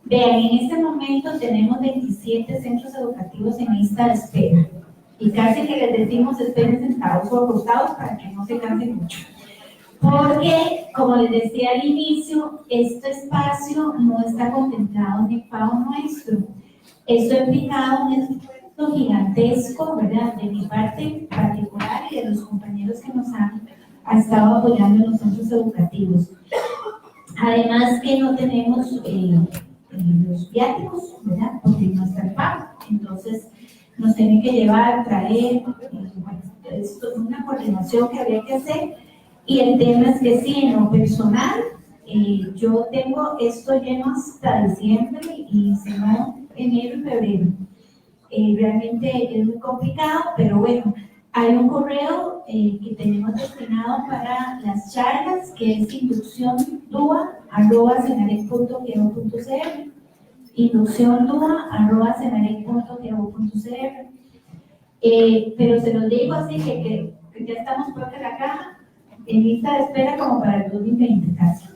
Vean, en este momento tenemos 27 centros educativos en lista de espera. Y casi que les decimos esperen sentados o acostados para que no se cansen mucho. Porque, como les decía al inicio, este espacio no está contemplado en el pago nuestro. Esto ha implicado un esfuerzo gigantesco, ¿verdad?, de mi parte particular y de los compañeros que nos han estado apoyando en los centros educativos. Además que no tenemos los viáticos, ¿verdad?, porque no está el pago. Entonces, nos tienen que llevar, traer, bueno, esto es una coordinación que habría que hacer. Y el tema es que sí, en lo personal, yo tengo esto lleno hasta diciembre y si no, enero y febrero. Realmente es muy complicado, pero bueno, hay un correo que tenemos destinado para las charlas, que es inducciondua@senarec.gov.cr, inducciondua@senarec.gov.cr. Pero se los digo así que ya estamos peor que la caja, en lista de espera como para el 2020 casi.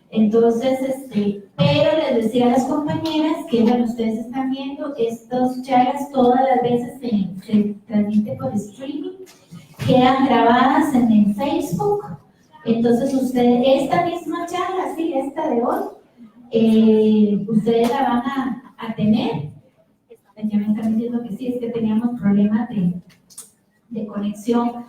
Entonces, pero les decía a las compañeras que, bueno, ustedes están viendo estas charlas todas las veces se transmite por streaming, quedan grabadas en el Facebook. Entonces ustedes, esta misma charla, sí, esta de hoy, ustedes la van a tener. Ya me están diciendo que sí, es que teníamos problemas de conexión.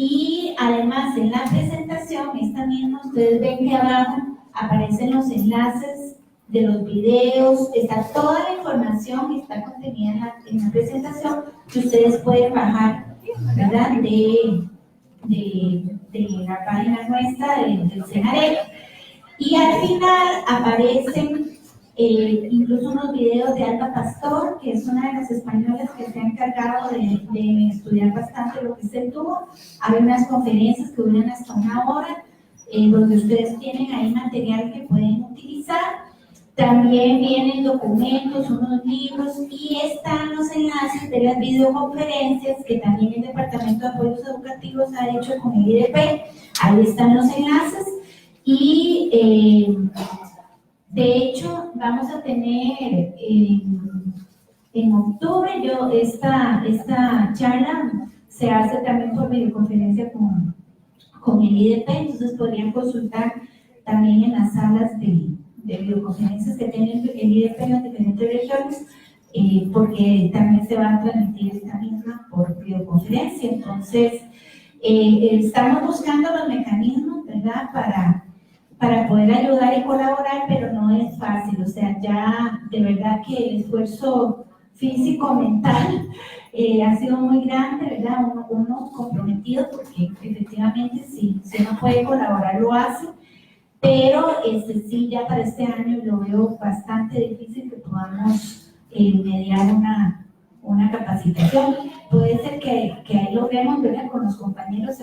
Y además en la presentación, esta misma, ustedes ven que abajo aparecen los enlaces de los videos, está toda la información que está contenida en la presentación que ustedes pueden bajar, ¿verdad?, de la página nuestra del Senarec. Y al final aparecen incluso unos videos de Alba Pastor, que es una de las españolas que se ha encargado de estudiar bastante lo que es el tubo. Hay unas conferencias que duran hasta 1 hora, donde ustedes tienen ahí material que pueden utilizar. También vienen documentos, unos libros, y están los enlaces de las videoconferencias que también el Departamento de Apoyos Educativos ha hecho con el IDP. Ahí están los enlaces. Y de hecho, vamos a tener en octubre, esta charla se hace también por videoconferencia con el IDP, entonces podrían consultar también en las salas de videoconferencias que tiene el IDP en las diferentes regiones, porque también se va a transmitir esta misma por videoconferencia. Entonces, estamos buscando los mecanismos, ¿verdad?, para poder ayudar y colaborar, pero no es fácil. O sea, ya de verdad que el esfuerzo físico, mental, ha sido muy grande, ¿verdad? Uno comprometido, porque efectivamente si uno puede colaborar lo hace, pero sí, ya para este año lo veo bastante difícil que podamos mediar una capacitación. Puede ser que ahí logremos, ¿verdad?, con los compañeros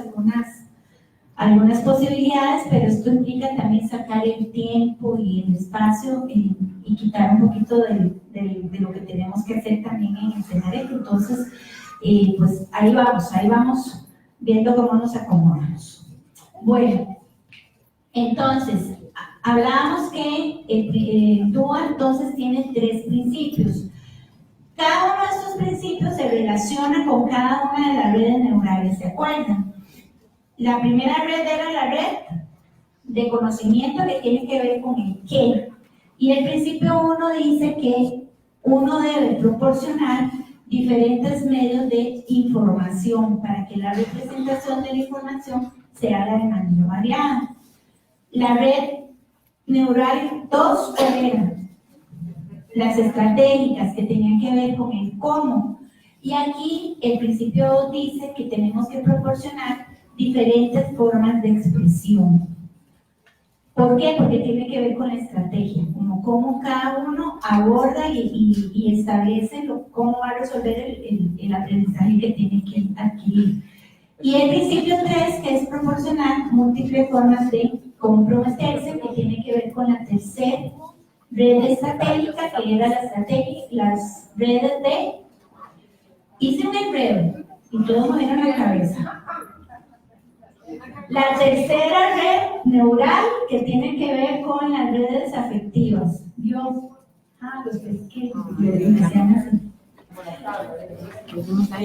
algunas posibilidades, pero esto implica también sacar el tiempo y el espacio y quitar un poquito de lo que tenemos que hacer también en el Senarec. Entonces, pues ahí vamos viendo cómo nos acomodamos. Bueno, entonces, hablábamos que el DUA entonces tiene 3 principios. Cada uno de estos principios se relaciona con cada una de las redes neurales, ¿se acuerdan? La primera red era la red de conocimiento, que tiene que ver con el qué. Y el principio 1 dice que uno debe proporcionar diferentes medios de información para que la representación de la información se haga de manera variada. La red neural 2 era las estratégicas, que tenían que ver con el cómo. Y aquí el principio 2 dice que tenemos que proporcionar diferentes formas de expresión. ¿Por qué? Porque tiene que ver con la estrategia, como cómo cada uno aborda y establece cómo va a resolver el aprendizaje que tiene que adquirir. Y el principio 3, que es proporcionar múltiples formas de comprometerse, que tiene que ver con la tercera red estratégica, que era las redes de... Hice un enredo y todos me dieron la cabeza. La tercera red neural, que tiene que ver con las redes afectivas. yo, los pesqueros, me decían así.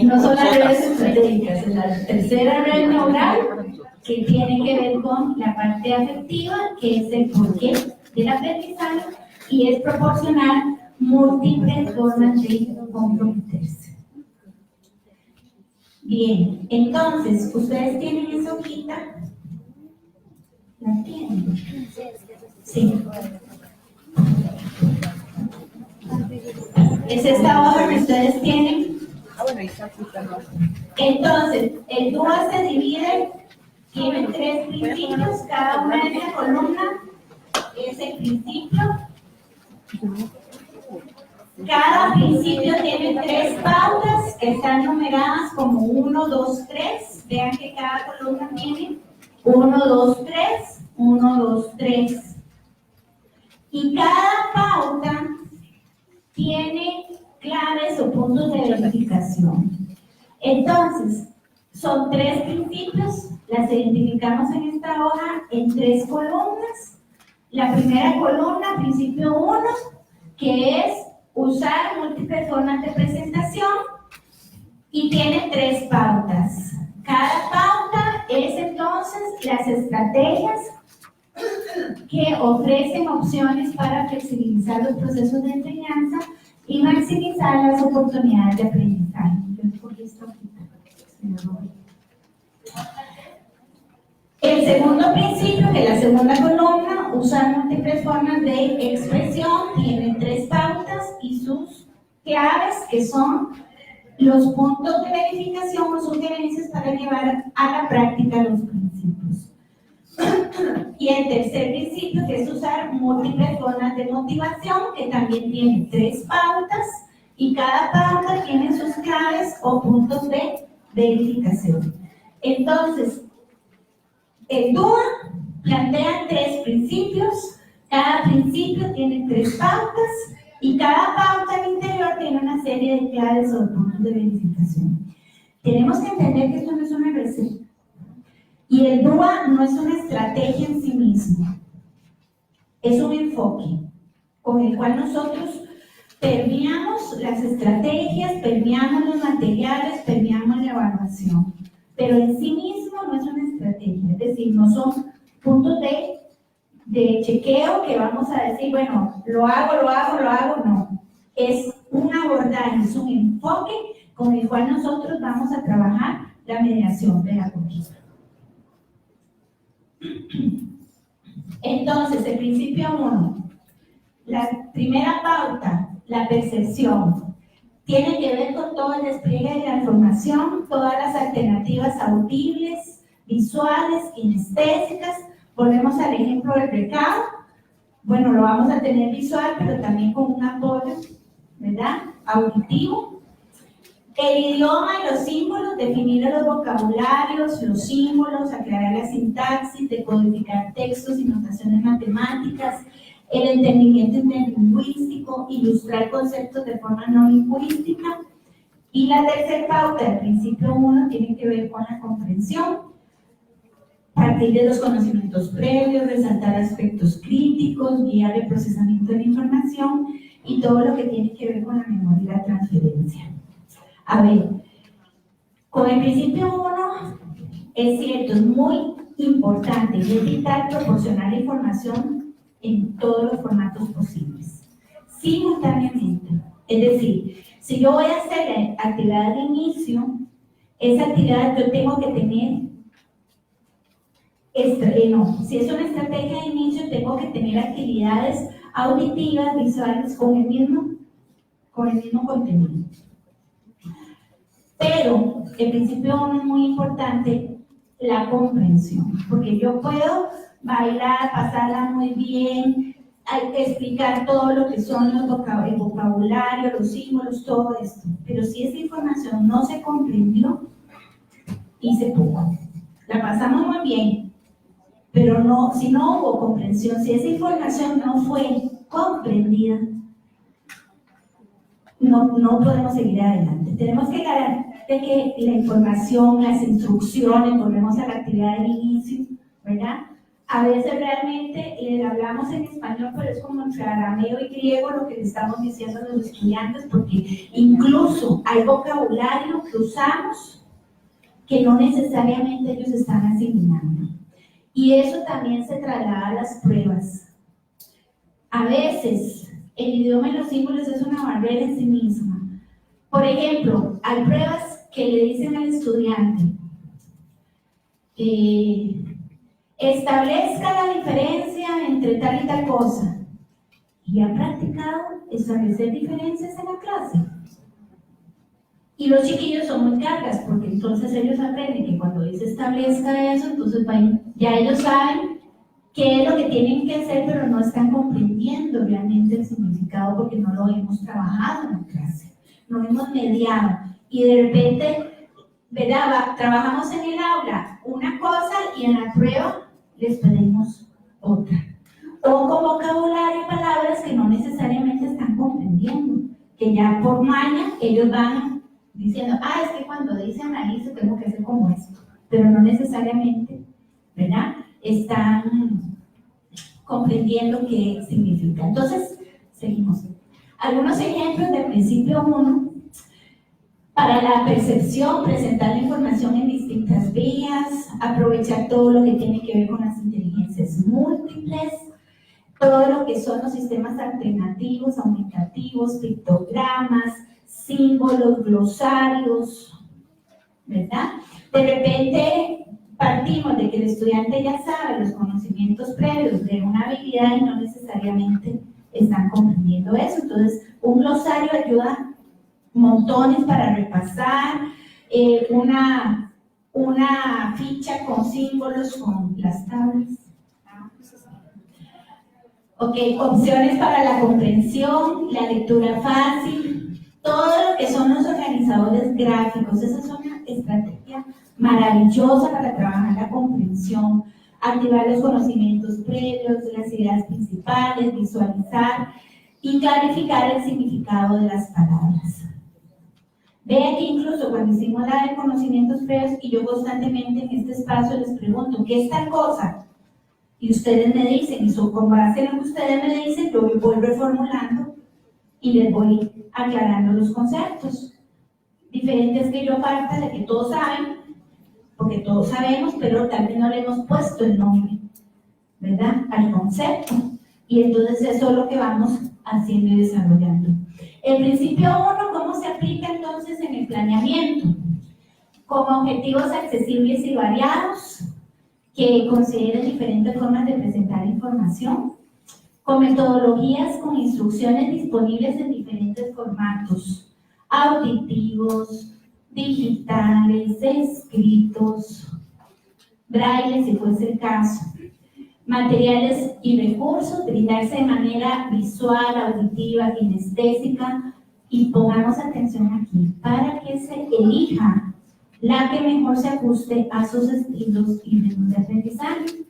No son las redes estratégicas, es la tercera red neural que tiene que ver con la parte afectiva, que es el porqué del aprendizaje, y es proporcionar múltiples formas de comprometerse. Bien, entonces, ¿ustedes tienen esa hojita? ¿La tienen? Sí. Es esta hoja que ustedes tienen. Entonces, el DUA se divide, tiene 3 principios, cada una de la columna es el principio. Cada principio tiene 3 pautas que están numeradas como 1, 2, 3. Vean que cada columna tiene 1, 2, 3, 1, 2, 3. Y cada pauta tiene claves o puntos de verificación. Entonces, son 3 principios, las identificamos en esta hoja en 3 columnas. La primera columna, principio 1, que es usar múltiples formas de presentación, y tiene 3 pautas. Cada pauta es entonces las estrategias que ofrecen opciones para flexibilizar los procesos de enseñanza y maximizar las oportunidades de aprendizaje. Yo escogí esto aquí. El segundo principio, que es la segunda columna, usar múltiples formas de expresión, tiene 3 pautas y sus claves, que son los puntos de verificación o sugerencias para llevar a la práctica los principios. Y el tercer principio, que es usar múltiples formas de motivación, que también tiene 3 pautas, y cada pauta tiene sus claves o puntos de verificación. Entonces, el DUA plantea 3 principios, cada principio tiene 3 pautas, y cada pauta al interior tiene una serie de claves o puntos de verificación. Tenemos que entender que esto no es una receta. Y el DUA no es una estrategia en sí mismo, es un enfoque con el cual nosotros permeamos las estrategias, permeamos los materiales, permeamos la evaluación. Pero en sí mismo no es una estrategia, es decir, no son puntos de chequeo que vamos a decir, bueno, lo hago, no. Es un abordaje, es un enfoque con el cual nosotros vamos a trabajar la mediación pedagógica. Entonces, el principio 1, la primera pauta, la percepción, tiene que ver con todo el despliegue de la información, todas las alternativas audibles, visuales, kinestésicas. Volvemos al ejemplo del recado. Bueno, lo vamos a tener visual, pero también con un apoyo, ¿verdad?, auditivo. El idioma y los símbolos, definir los vocabularios, los símbolos, aclarar la sintaxis, decodificar textos y notaciones matemáticas, el entendimiento interlingüístico, ilustrar conceptos de forma no lingüística. Y la tercera pauta del principio 1 tiene que ver con la comprensión, partir de los conocimientos previos, resaltar aspectos críticos, guiar el procesamiento de la información y todo lo que tiene que ver con la memoria y la transferencia. A ver, con el principio 1 es cierto, es muy importante y es vital proporcionar la información en todos los formatos posibles, simultáneamente. Es decir, si yo voy a hacer la actividad de inicio, esa actividad yo tengo que tener, si es una estrategia de inicio, tengo que tener actividades auditivas, visuales con el mismo contenido. Pero el principio 1 es muy importante, la comprensión, porque yo puedo bailar, pasarla muy bien, hay que explicar todo lo que son el vocabulario, los símbolos, todo esto. Pero si esa información no se comprendió, hice poco. La pasamos muy bien, pero no, si no hubo comprensión, si esa información no fue comprendida, no podemos seguir adelante. Tenemos que garantizar que la información, las instrucciones, volvemos a la actividad del inicio, ¿verdad?, A veces realmente le hablamos en español, pero es como entre arameo y griego lo que le estamos diciendo a los estudiantes, porque incluso hay vocabulario que usamos que no necesariamente ellos están asimilando. Y eso también se traslada a las pruebas. A veces el idioma en los símbolos es una barrera en sí misma. Por ejemplo, hay pruebas que le dicen al estudiante establezca la diferencia entre tal y tal cosa. ¿Y ha practicado establecer diferencias en la clase? Y los chiquillos son muy cargas, porque entonces ellos aprenden que cuando dice establezca eso, entonces ya ellos saben qué es lo que tienen que hacer, pero no están comprendiendo realmente el significado porque no lo hemos trabajado en la clase, no hemos mediado. Y de repente, ¿verdad? Trabajamos en el aula una cosa y en la prueba les pedimos otra. O con vocabulario y palabras que no necesariamente están comprendiendo, que ya por maña ellos van diciendo, es que cuando dice analice tengo que hacer como esto, pero no necesariamente, ¿verdad? Están comprendiendo qué significa. Entonces, seguimos. Algunos ejemplos del principio 1. Para la percepción, presentar la información en distintas vías, aprovechar todo lo que tiene que ver con las inteligencias múltiples, todo lo que son los sistemas alternativos, aumentativos, pictogramas, símbolos, glosarios, ¿verdad? De repente partimos de que el estudiante ya sabe los conocimientos previos de una habilidad y no necesariamente están comprendiendo eso. Entonces, un glosario ayuda montones para repasar, una ficha con símbolos, con las tablas. Ok, opciones para la comprensión, la lectura fácil, todo lo que son los organizadores gráficos. Esa es una estrategia maravillosa para trabajar la comprensión, activar los conocimientos previos, las ideas principales, visualizar y clarificar el significado de las palabras. Vean que incluso cuando hicimos la de conocimientos previos, y yo constantemente en este espacio les pregunto, ¿qué es tal cosa? Y ustedes me dicen, y con base en lo que ustedes me dicen, yo voy reformulando y les voy aclarando los conceptos. Diferente es que yo parta de que todos saben, porque todos sabemos, pero tal vez no le hemos puesto el nombre, ¿verdad?, al concepto. Y entonces eso es lo que vamos haciendo y desarrollando. El principio 1, ¿cómo se aplica entonces en el planeamiento? Como objetivos accesibles y variados, que consideren diferentes formas de presentar información, con metodologías con instrucciones disponibles en diferentes formatos, auditivos, digitales, escritos, braille si fuese el caso, materiales y recursos, brindarse de manera visual, auditiva, kinestésica, y pongamos atención aquí, para que se elija la que mejor se ajuste a sus estilos y ritmos de aprendizaje.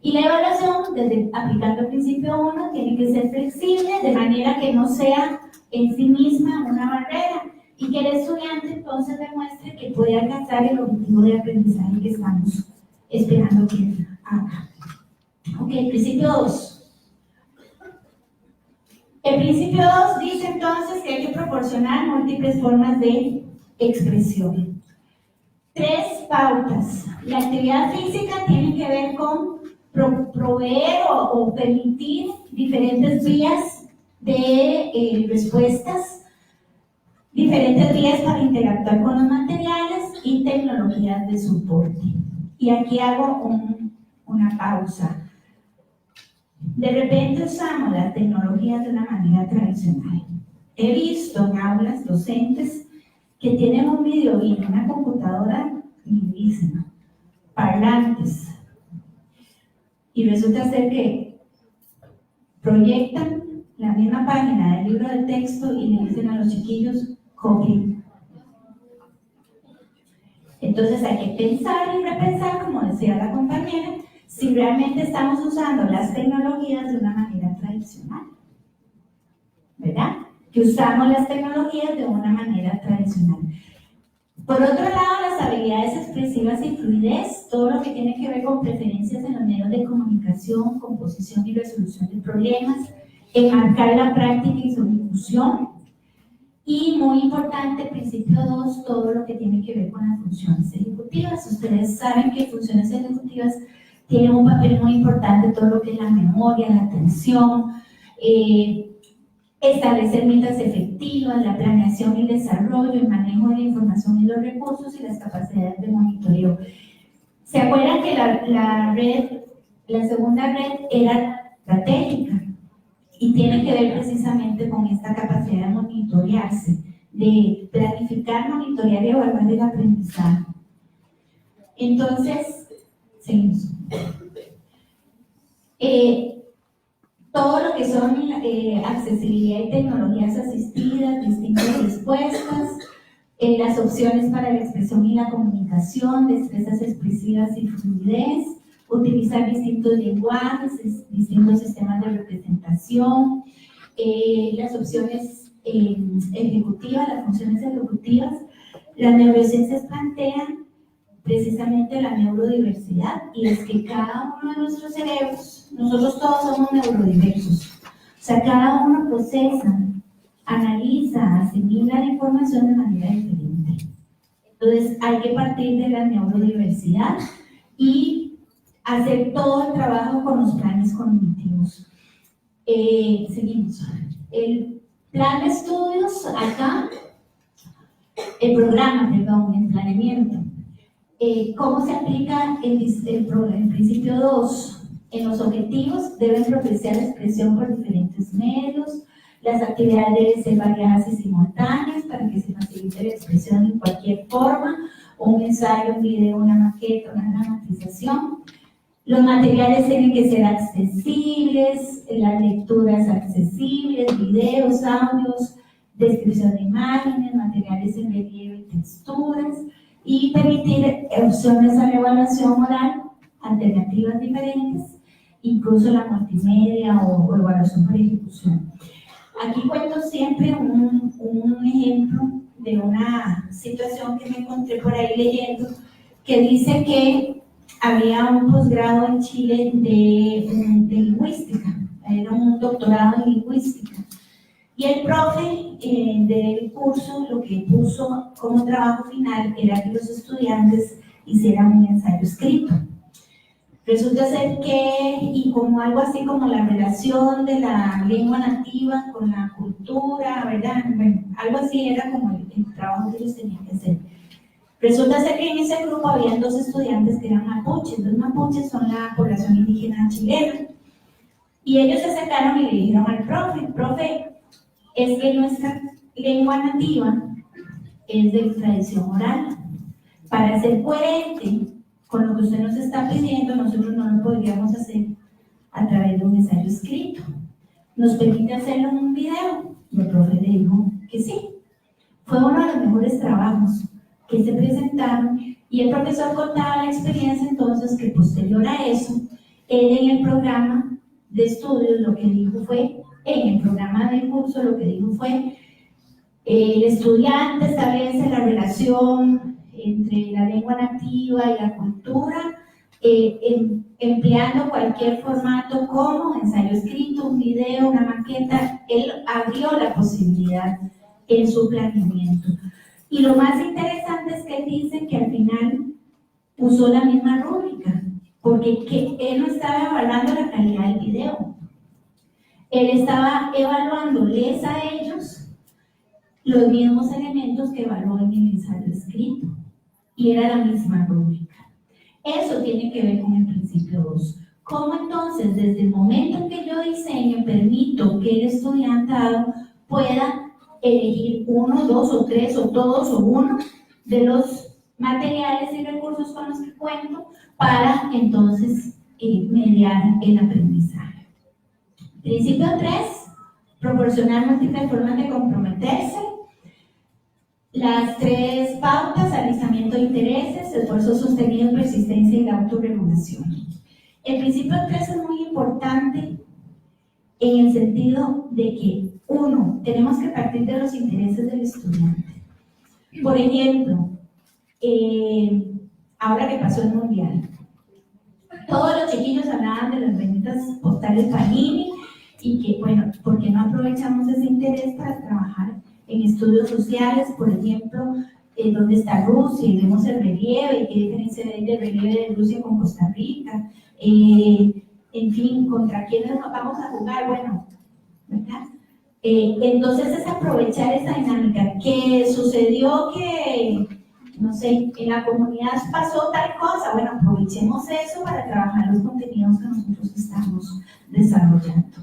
Y la evaluación, desde aplicando el principio 1, tiene que ser flexible, de manera que no sea en sí misma una barrera, y que el estudiante entonces demuestre que puede alcanzar el objetivo de aprendizaje que estamos esperando que haga. Ok, principio 2. El principio 2 dice entonces que hay que proporcionar múltiples formas de expresión. 3 pautas. La actividad física tiene que ver con proveer o permitir diferentes vías de respuestas, diferentes vías para interactuar con los materiales y tecnologías de soporte. Y aquí hago una pausa. De repente usamos las tecnologías de una manera tradicional. He visto en aulas docentes que tienen un video y una computadora lindísima, parlantes, y resulta ser que proyectan la misma página del libro de texto y le dicen a los chiquillos, copien. Entonces hay que pensar y repensar, como decía la compañera, si realmente estamos usando las tecnologías de una manera tradicional, ¿verdad? Que usamos las tecnologías de una manera tradicional. Por otro lado, las habilidades expresivas y fluidez, todo lo que tiene que ver con preferencias en los medios de comunicación, composición y resolución de problemas, enmarcar la práctica y su ejecución. Y muy importante, principio 2, todo lo que tiene que ver con las funciones ejecutivas. Ustedes saben que funciones ejecutivas tienen un papel muy importante, todo lo que es la memoria, la atención, establecer metas efectivas, la planeación y desarrollo, el manejo de la información y los recursos y las capacidades de monitoreo. ¿Se acuerdan que la segunda red era estratégica? Y tiene que ver precisamente con esta capacidad de monitorearse, de planificar, monitorear y evaluar el aprendizaje. Entonces, seguimos. Todo lo que son accesibilidad y tecnologías asistidas, distintas respuestas, las opciones para la expresión y la comunicación, destrezas expresivas y fluidez, utilizar distintos lenguajes, distintos sistemas de representación, las opciones ejecutivas, las funciones ejecutivas. Las neurociencias plantean precisamente la neurodiversidad, y es que cada uno de nuestros cerebros, nosotros todos somos neurodiversos, o sea, cada uno procesa, analiza, asimila la información de manera diferente. Entonces hay que partir de la neurodiversidad y hacer todo el trabajo con los planes cognitivos. Seguimos. El plan de estudios acá, el programa, perdón, el planeamiento. ¿Cómo se aplica el principio 2? En los objetivos deben propiciar la expresión por diferentes medios. Las actividades deben ser variadas y simultáneas para que se facilite la expresión en cualquier forma, un ensayo, un video, una maqueta, una dramatización. Los materiales tienen que ser accesibles, las lecturas accesibles, videos, audios, descripción de imágenes, materiales en relieve y texturas, y permitir opciones a la evaluación oral, alternativas diferentes, incluso la multimedia o evaluación por ejecución. Aquí cuento siempre un ejemplo de una situación que me encontré por ahí leyendo, que dice que había un posgrado en Chile de lingüística, era un doctorado en lingüística. Y el profe del curso lo que puso como trabajo final era que los estudiantes hicieran un ensayo escrito. Resulta ser que, y como algo así como la relación de la lengua nativa con la cultura, ¿verdad? Bueno, algo así era como el trabajo que ellos tenían que hacer. Resulta ser que en ese grupo habían 2 estudiantes que eran mapuches. Los mapuches son la población indígena chilena. Y ellos se acercaron y le dijeron al profe, es que nuestra lengua nativa es de tradición oral. Para ser coherente con lo que usted nos está pidiendo, nosotros no lo podríamos hacer a través de un ensayo escrito. ¿Nos permite hacerlo en un video? Y el profe le dijo que sí. Fue uno de los mejores trabajos que se presentaron, y el profesor contaba la experiencia entonces que posterior a eso, él en el programa de estudios lo que dijo fue, en el programa del curso lo que dijo fue, el estudiante establece la relación entre la lengua nativa y la cultura, empleando cualquier formato como ensayo escrito, un video, una maqueta. Él abrió la posibilidad en su planeamiento. Y lo más interesante es que él dice que al final usó la misma rúbrica, porque él no estaba evaluando la calidad del video, él estaba evaluándoles a ellos los mismos elementos que evaluó en el ensayo escrito, y era la misma rúbrica. Eso tiene que ver con el principio 2. ¿Cómo entonces, desde el momento en que yo diseño, permito que el estudiantado pueda elegir 1, 2 o 3 o todos o uno de los materiales y recursos con los que cuento para entonces mediar el aprendizaje? Principio 3, proporcionar múltiples formas de comprometerse. Las 3 pautas: alistamiento de intereses, esfuerzo sostenido, persistencia y la autorregulación. El principio 3 es muy importante en el sentido de que, 1, tenemos que partir de los intereses del estudiante. Por ejemplo, ahora que pasó el Mundial. Todos los chiquillos hablaban de las benditas postales Panini y que, bueno, ¿por qué no aprovechamos ese interés para trabajar en estudios sociales, por ejemplo, dónde está Rusia y vemos el relieve, qué diferencia hay del relieve de Rusia con Costa Rica, en fin, contra quiénes nos vamos a jugar, bueno, ¿verdad? Entonces es aprovechar esa dinámica. Que sucedió que, no sé, en la comunidad pasó tal cosa, bueno, aprovechemos eso para trabajar los contenidos que nosotros estamos desarrollando.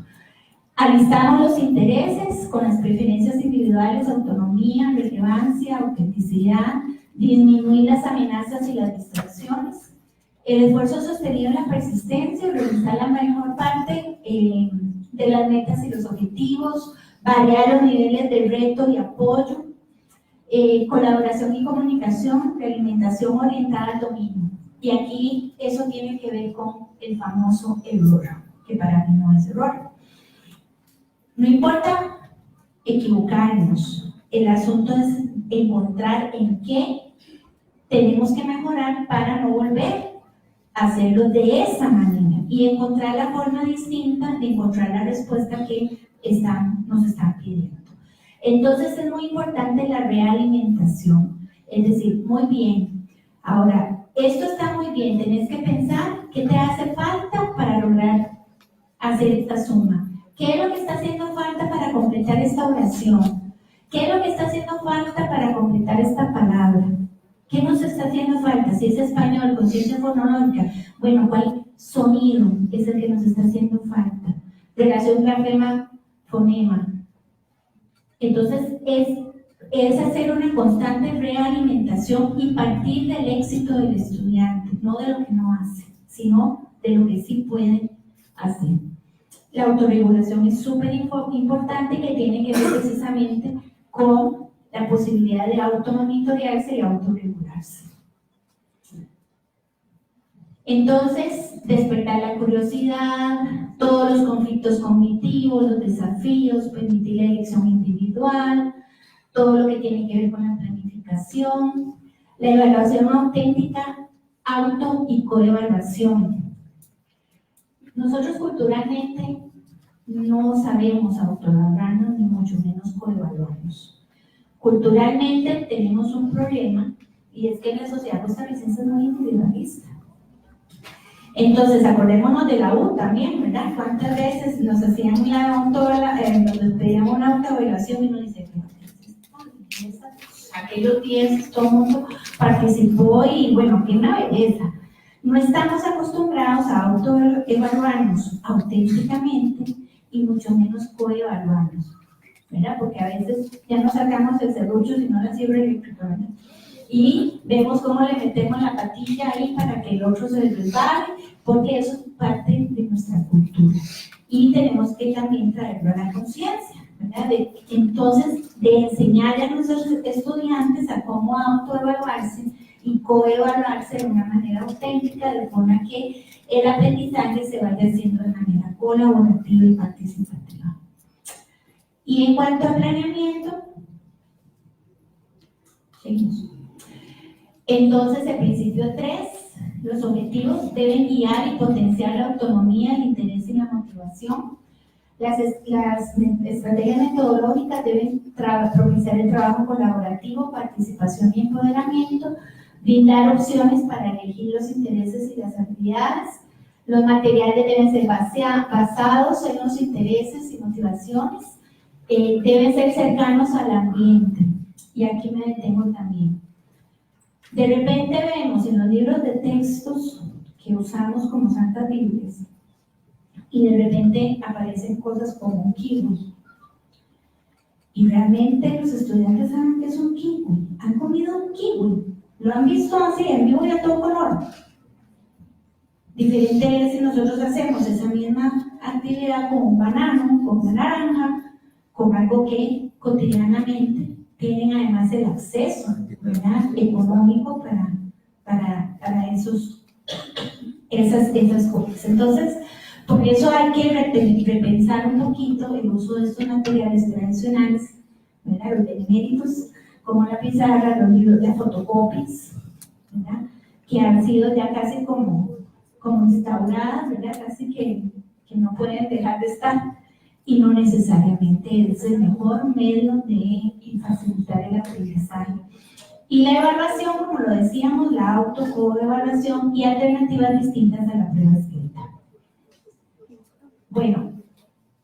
Alistamos los intereses con las preferencias individuales, autonomía, relevancia, autenticidad, disminuir las amenazas y las distracciones, el esfuerzo sostenido en la persistencia y realizar la mejor parte de las metas y los objetivos, variar los niveles de reto y apoyo, colaboración y comunicación, realimentación orientada al dominio. Y aquí eso tiene que ver con el famoso error, que para mí no es error. No importa equivocarnos, el asunto es encontrar en qué tenemos que mejorar para no volver a hacerlo de esa manera y encontrar la forma distinta de encontrar la respuesta que nos están pidiendo. Entonces es muy importante la realimentación, es decir, muy bien, ahora, esto está muy bien, tenés que pensar qué te hace falta para lograr hacer esta suma. ¿Qué es lo que está haciendo falta para completar esta oración? ¿Qué es lo que está haciendo falta para completar esta palabra? ¿Qué nos está haciendo falta? Si es español, conciencia fonológica, bueno, ¿cuál sonido es el que nos está haciendo falta? Relación grafema-fonema. Entonces, es hacer una constante realimentación y partir del éxito del estudiante, no de lo que no hace, sino de lo que sí puede hacer. La autorregulación es súper importante, que tiene que ver precisamente con la posibilidad de automonitorearse y autorregularse. Entonces, despertar la curiosidad, todos los conflictos cognitivos, los desafíos, permitir la elección individual, todo lo que tiene que ver con la planificación, la evaluación auténtica, auto y coevaluación. Nosotros culturalmente no sabemos autoevaluarnos ni mucho menos coevaluarnos. Culturalmente tenemos un problema y es que la sociedad costarricense es muy individualista. Entonces, acordémonos de la U también, ¿verdad? ¿Cuántas veces nos hacían nos pedían una autoevaluación y nos dice, aquellos días todo el mundo participó y bueno, qué una belleza. No estamos acostumbrados a autoevaluarnos auténticamente y mucho menos coevaluarnos, ¿verdad? Porque a veces ya no sacamos el serrucho sino la fibra eléctrica, ¿verdad? Y vemos cómo le metemos la patilla ahí para que el otro se resbale, porque eso es parte de nuestra cultura. Y tenemos que también traerlo a la conciencia, ¿verdad? Entonces, de enseñarle a nuestros estudiantes a cómo autoevaluarse y coevaluarse de una manera auténtica, de forma que el aprendizaje se vaya haciendo de manera colaborativa y participativa. Y en cuanto a planeamiento, seguimos. Entonces, el principio 3, los objetivos deben guiar y potenciar la autonomía, el interés y la motivación. Las estrategias metodológicas deben propiciar el trabajo colaborativo, participación y empoderamiento, brindar opciones para elegir los intereses y las habilidades. Los materiales deben ser basados en los intereses y motivaciones, deben ser cercanos al ambiente. Y aquí me detengo también. De repente vemos en los libros de textos que usamos como santas Biblias y de repente aparecen cosas como un kiwi. Y realmente los estudiantes saben que es un kiwi. ¿Han comido un kiwi? ¿Lo han visto así en vivo y a todo color? Diferente es si nosotros hacemos esa misma actividad con un banano, con una naranja, con algo que cotidianamente tienen además el acceso, ¿verdad?, económico para esas cosas. Entonces, por eso hay que repensar un poquito el uso de estos materiales tradicionales, ¿verdad?, los beneméritos, como la pizarra, los libros de fotocopias, ¿verdad? Que han sido ya casi como instauradas, ¿verdad? Casi que no pueden dejar de estar, y no necesariamente es el mejor medio de facilitar el aprendizaje. Y la evaluación, como lo decíamos, la autocoevaluación y alternativas distintas a la prueba escrita. Bueno,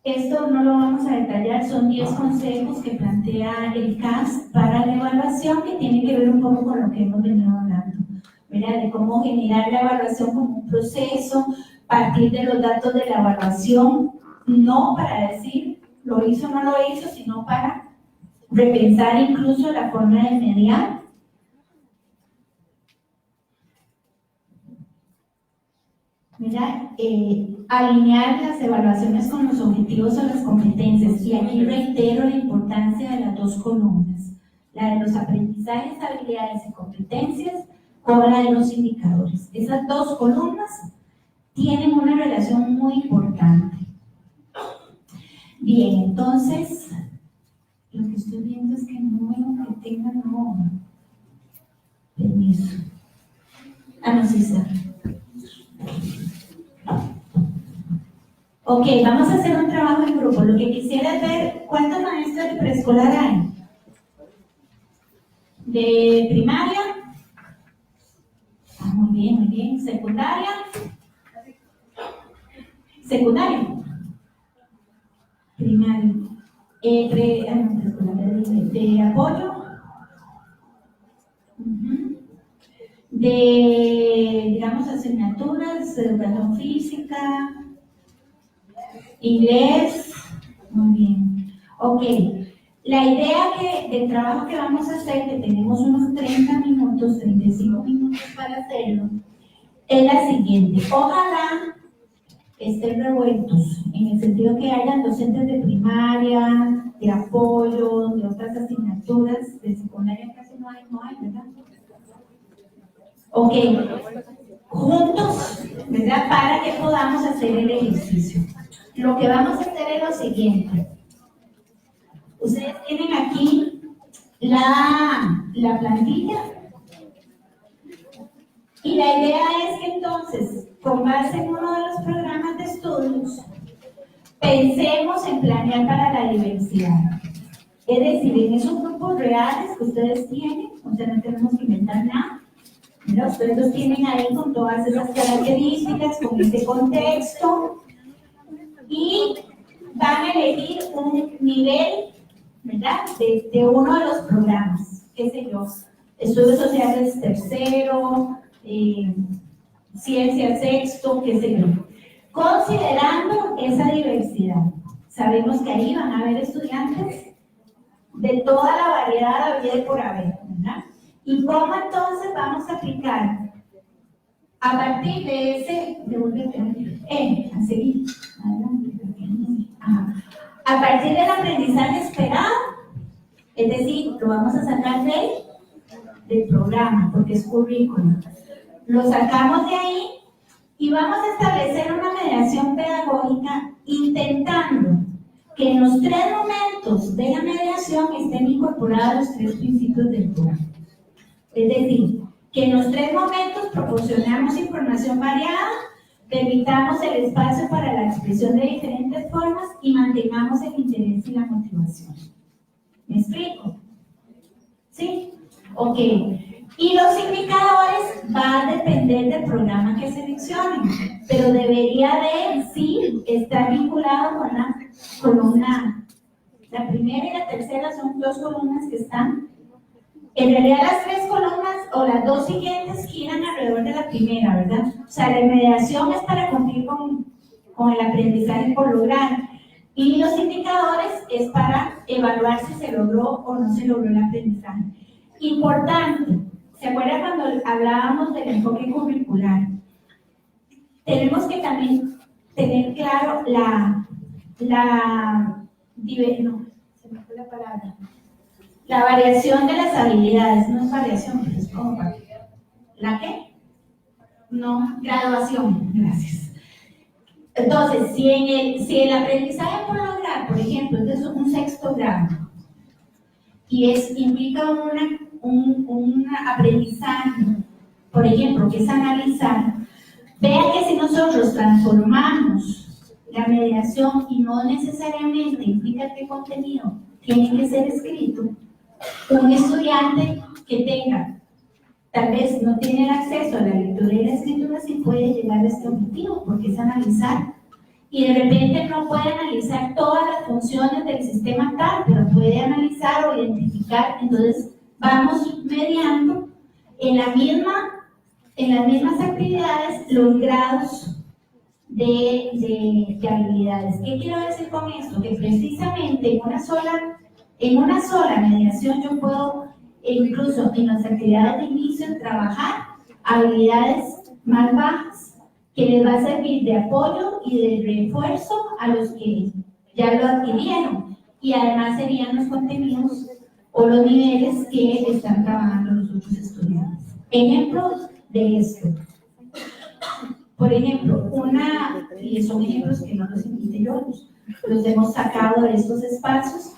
esto no lo vamos a detallar, son 10 consejos que plantea el CAS para la evaluación, que tiene que ver un poco con lo que hemos venido hablando, ¿verdad? De cómo generar la evaluación como un proceso, partir de los datos de la evaluación, no para decir lo hizo o no lo hizo, sino para repensar incluso la forma de mediar. Mira, alinear las evaluaciones con los objetivos o las competencias, y aquí reitero la importancia de las dos columnas, la de los aprendizajes, habilidades y competencias con la de los indicadores. Esas dos columnas tienen una relación muy importante. Bien, entonces, lo que estoy viendo es que no veo que tenga permiso. No, sí está. Ok, vamos a hacer un trabajo en grupo. Lo que quisiera es ver cuántos maestros de preescolar hay. ¿De primaria? Muy bien, muy bien. ¿Secundaria? ¿Secundaria? Primaria. ¿De apoyo? De, digamos, asignaturas, educación física, inglés. Muy bien. Ok. La idea del trabajo que vamos a hacer, que tenemos unos 30 minutos, 35 minutos para hacerlo, es la siguiente. Ojalá estén revueltos, en el sentido que hayan docentes de primaria, de apoyo, de otras asignaturas, de secundaria casi no hay, ¿verdad? Ok, juntos, ¿verdad? Para que podamos hacer el ejercicio. Lo que vamos a hacer es lo siguiente. Ustedes tienen aquí la plantilla, y la idea es que entonces, con base en uno de los programas de estudios, pensemos en planear para la diversidad. Es decir, en esos grupos reales que ustedes tienen, o sea, no tenemos que inventar nada, ¿no? Ustedes los tienen ahí con todas esas características, con ese contexto, y van a elegir un nivel, ¿verdad?, de uno de los programas, qué sé yo, estudios sociales tercero, ciencia sexto, qué sé yo. Considerando esa diversidad, sabemos que ahí van a haber estudiantes de toda la variedad de por haber, ¿verdad? ¿Y cómo entonces vamos a aplicar? A partir de ese, a seguir, adelante. A partir del aprendizaje esperado, es decir, lo vamos a sacar del programa, porque es currículum. Lo sacamos de ahí y vamos a establecer una mediación pedagógica intentando que en los 3 momentos de la mediación estén incorporados los 3 principios del programa. Es decir, que en los 3 momentos proporcionamos información variada, permitamos el espacio para la expresión de diferentes formas y mantengamos el interés y la motivación. ¿Me explico? ¿Sí? Ok. Y los indicadores van a depender del programa que seleccionen, pero debería de, sí, estar vinculado con la columna. La primera y la tercera son 2 columnas que están. En realidad las 3 columnas o las 2 siguientes giran alrededor de la primera, ¿verdad? O sea, la mediación es para cumplir con el aprendizaje por lograr. Y los indicadores es para evaluar si se logró o no se logró el aprendizaje. Importante, ¿se acuerdan cuando hablábamos del enfoque curricular? Tenemos que también tener claro la variación de las habilidades. No es variación, pero es como ¿la qué? No, graduación, gracias. Entonces, si el aprendizaje por lograr, por ejemplo, es de un 6º grado y implica un aprendizaje por ejemplo, que es analizar, vean que si nosotros transformamos la mediación y no necesariamente implica que el contenido tiene que ser escrito, un estudiante que tenga, tal vez no tiene acceso a la lectura y la escritura, sí puede llegar a este objetivo, porque es analizar. Y de repente no puede analizar todas las funciones del sistema tal, pero puede analizar o identificar. Entonces vamos mediando en las mismas actividades los grados de habilidades. ¿Qué quiero decir con esto? Que precisamente en una sola mediación yo puedo, incluso en las actividades de inicio, trabajar habilidades más bajas que les va a servir de apoyo y de refuerzo a los que ya lo adquirieron. Y además serían los contenidos o los niveles que están trabajando los otros estudiantes. Ejemplos de esto. Por ejemplo, y son ejemplos que no los invité yo, los hemos sacado de estos espacios.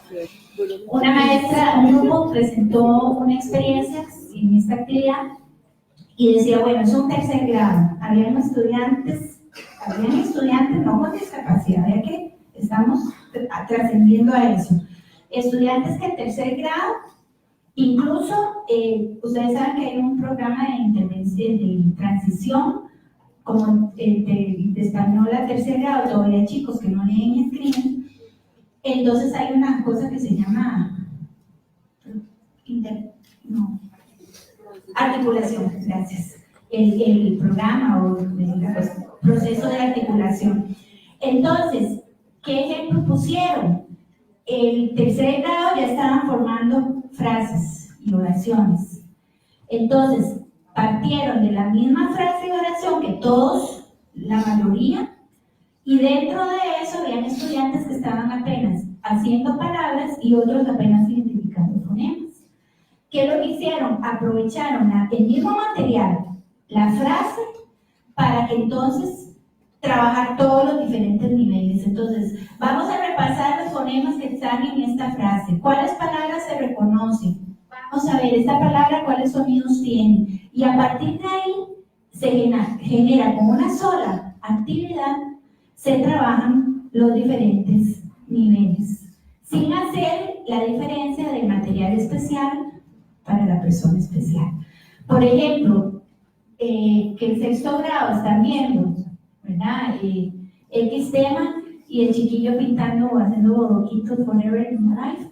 Una maestra, un grupo presentó una experiencia en esta actividad y decía, bueno, es un tercer grado. Habían estudiantes no con discapacidad, ya que estamos trascendiendo a eso. Estudiantes que en tercer grado, incluso, ustedes saben que hay un programa de intervención, de transición, como de español a tercer grado, todavía hay chicos que no leen y escriben. Entonces hay una cosa que se llama articulación, gracias. El programa o el proceso de articulación. Entonces, ¿qué ejemplo pusieron? El tercer grado ya estaban formando frases y oraciones. Entonces, partieron de la misma frase y oración que todos, la mayoría, y dentro de eso habían estudiantes que estaban apenas haciendo palabras y otros apenas identificando fonemas. ¿Qué es lo que hicieron? Aprovecharon el mismo material, la frase, para que entonces trabajar todos los diferentes niveles. Entonces, vamos a repasar los fonemas que están en esta frase. ¿Cuáles palabras se reconocen? Vamos a ver esta palabra, cuáles sonidos tiene. Y a partir de ahí, se genera como una sola actividad, se trabajan los diferentes niveles, sin hacer la diferencia del material especial para la persona especial. Por ejemplo, que el sexto grado están viendo, ¿verdad? X tema y el chiquillo pintando o haciendo bodoquitos forever in life,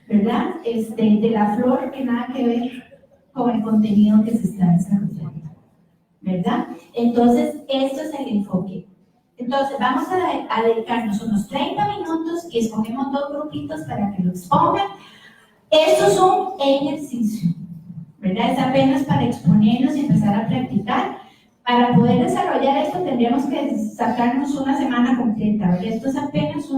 ¿verdad? De la flor, que nada que ver con el contenido que se está desarrollando, ¿verdad? Entonces, esto es el enfoque. Entonces, vamos a dedicarnos unos 30 minutos y escogemos dos grupitos para que lo expongan. Esto es un ejercicio, ¿verdad? Es apenas para exponernos y empezar a practicar. Para poder desarrollar esto tendríamos que sacarnos una semana completa, ¿verdad? Esto es apenas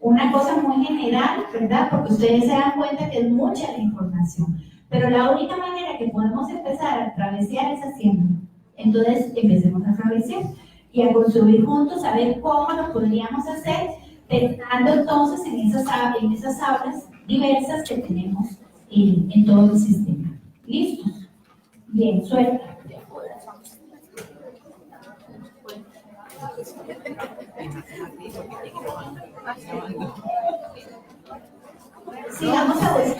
una cosa muy general, ¿verdad? Porque ustedes se dan cuenta que es mucha la información. Pero la única manera que podemos empezar a travesear es haciendo. Entonces, empecemos a travesear y a construir juntos, a ver cómo lo podríamos hacer, pensando entonces en esas aulas diversas que tenemos en todo el sistema. ¿Listos? Bien, suelta. Sí, vamos a ver.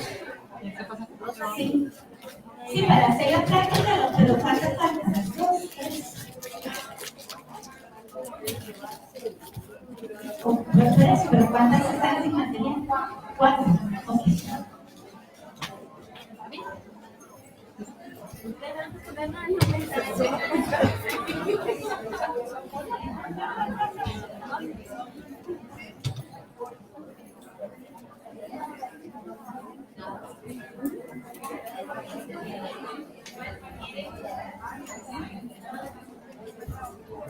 Sí, para hacer la práctica, pero falta las dos, tres. Pero ¿cuántas están sin material? 4. Ok.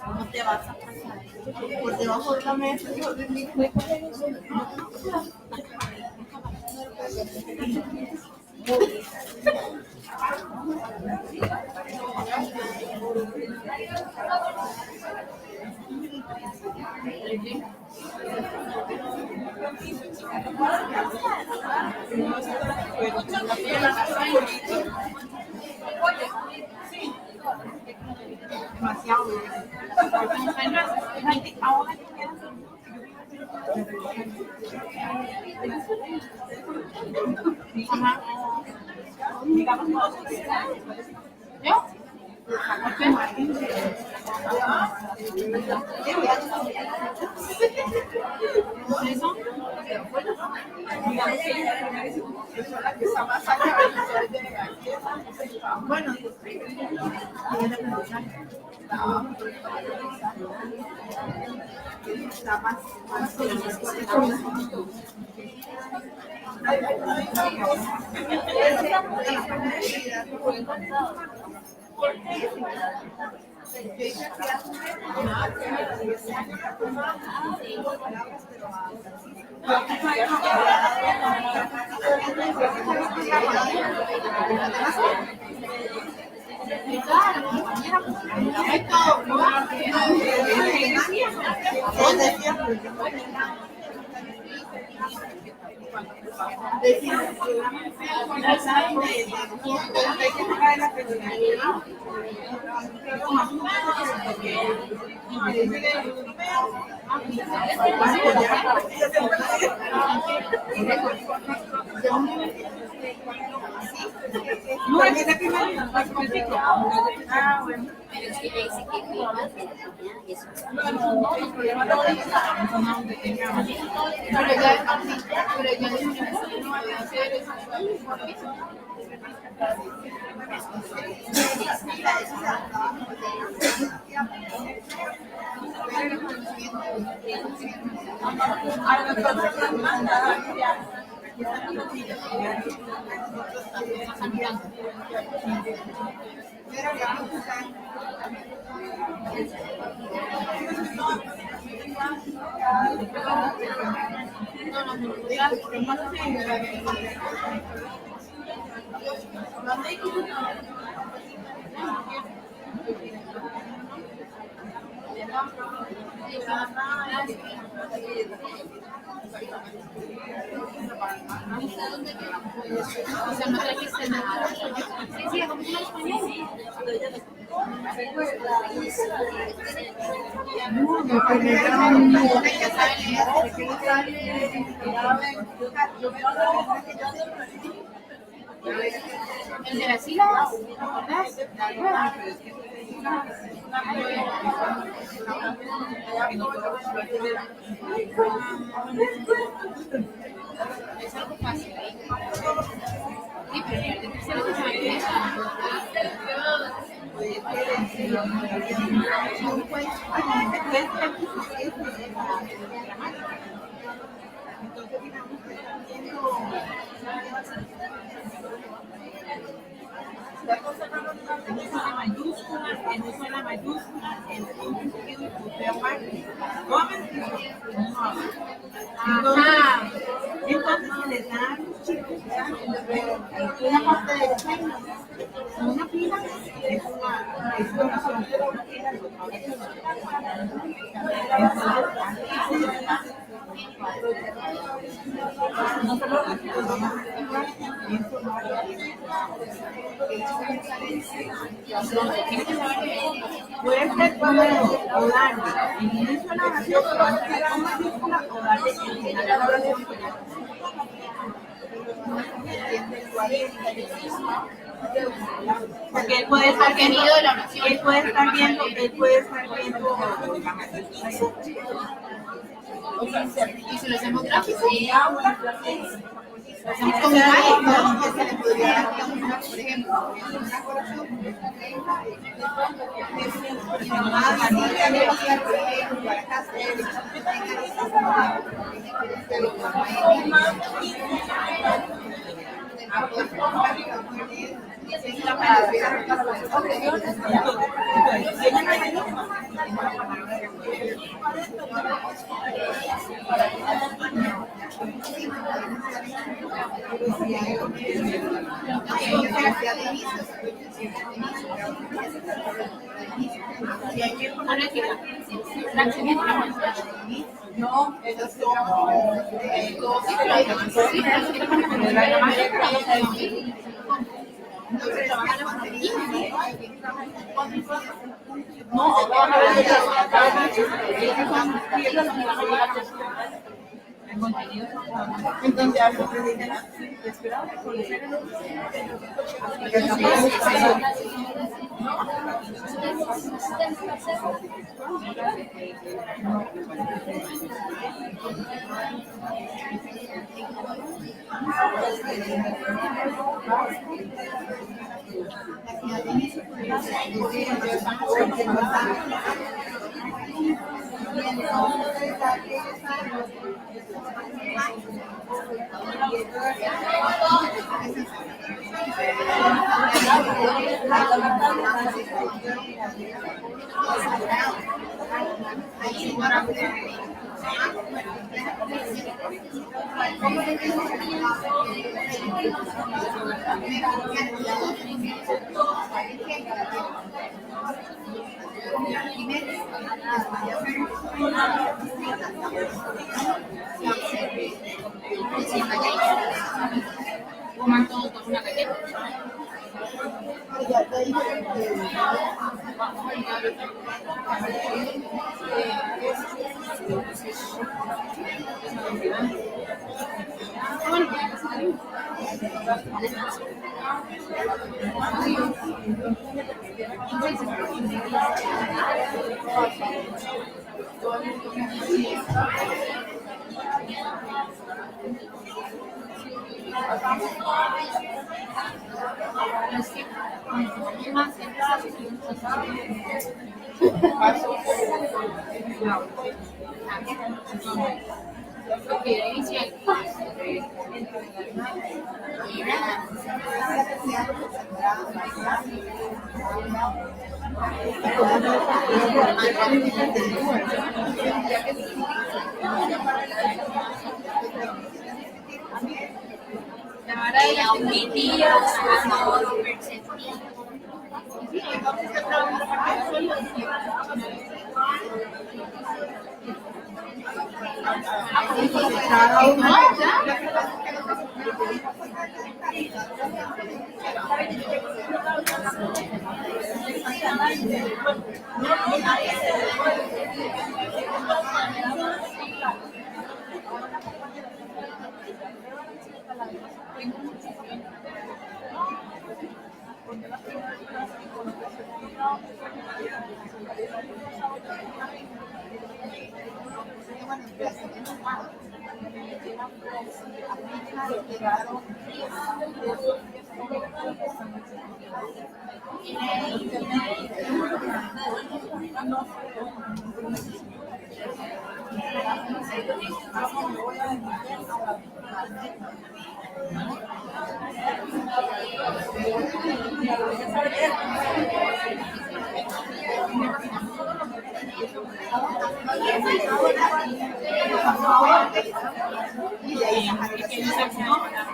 ¿Cómo te vas a pasar? Por debajo de la mesa. demasiado bien. Ahora que queda ajá. Digamos, ¿yo? ¿Eso? Bueno, está más no es de primero. Ah, bueno. Pero sí, ahí sí que mi madre tenía eso. Pero ya no había hacer eso. O sea, no trajiste nada. Sí, sí, como una española. El de las sílabas, ¿verdad? Es algo fácil. Sí, pero es algo fácil. La cosa no es una mayúscula, que no es una mayúscula, el punto y aparte. Entonces les dan una parte de una pila, es una puede ser número o darle el inicio de la oración, con mayúscula o darle el final de la oración. Porque él puede estar viendo la oración, él puede estar viendo la mayúscula. Y si lo hacemos gráfico, Lo hacemos con imagen, que se le podría dar, por ejemplo, no, ellos son Entonces trabajan la familia. No, van a ver el contenido. Entonces, algo que dicen, esperamos conocer el Coman todo con una galleta.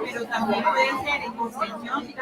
Pero también puede ser en comprensión y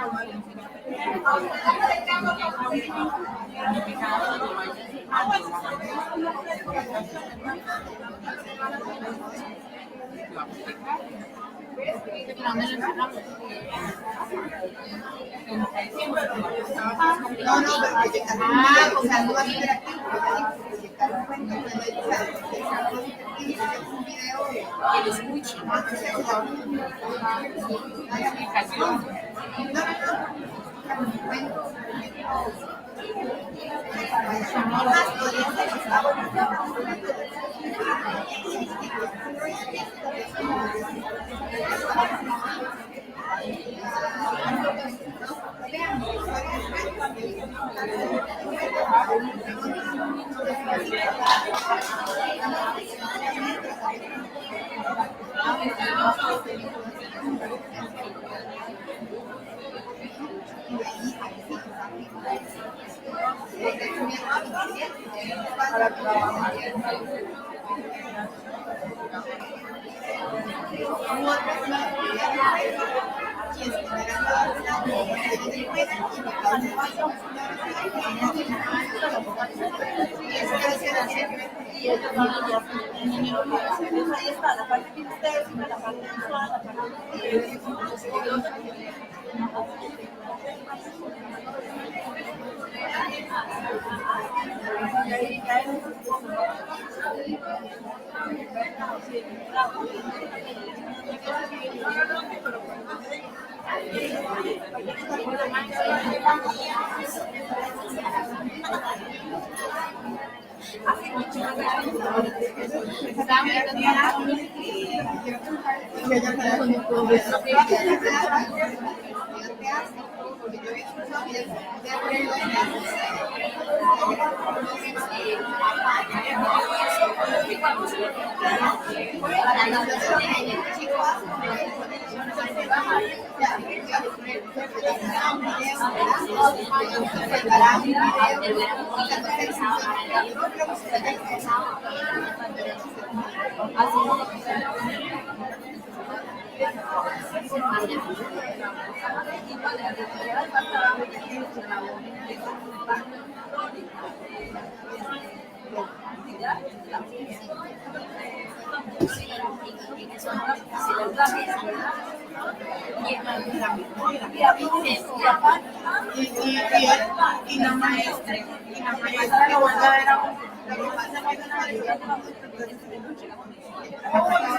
Y la maestra lo vuelve a ver a uno.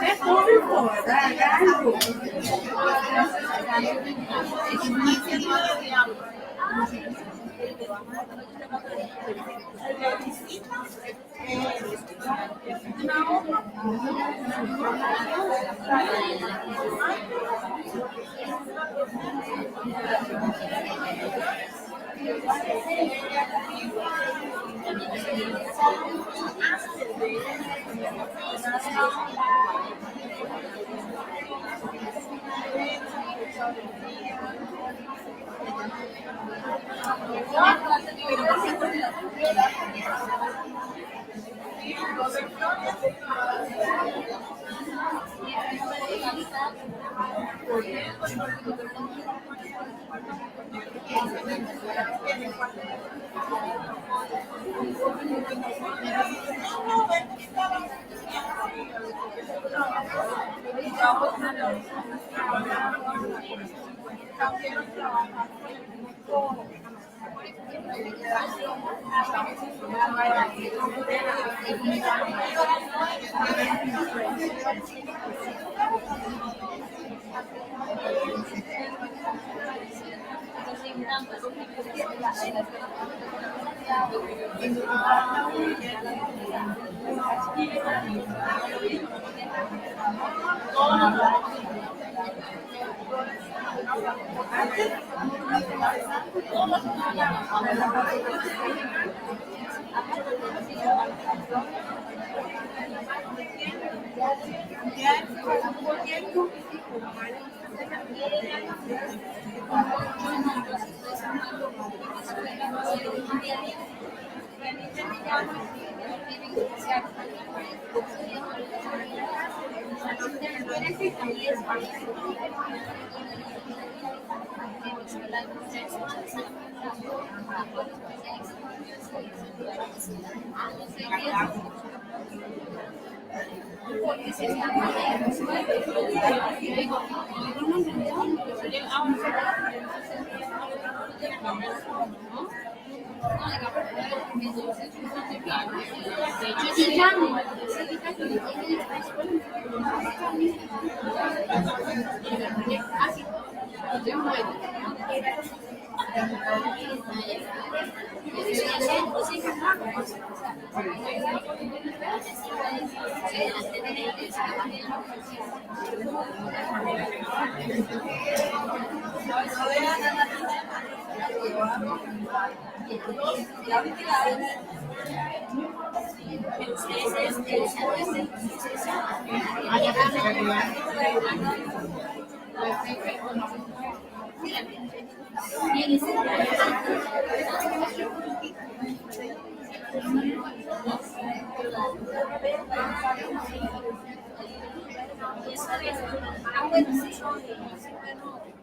Es público, ¿verdad?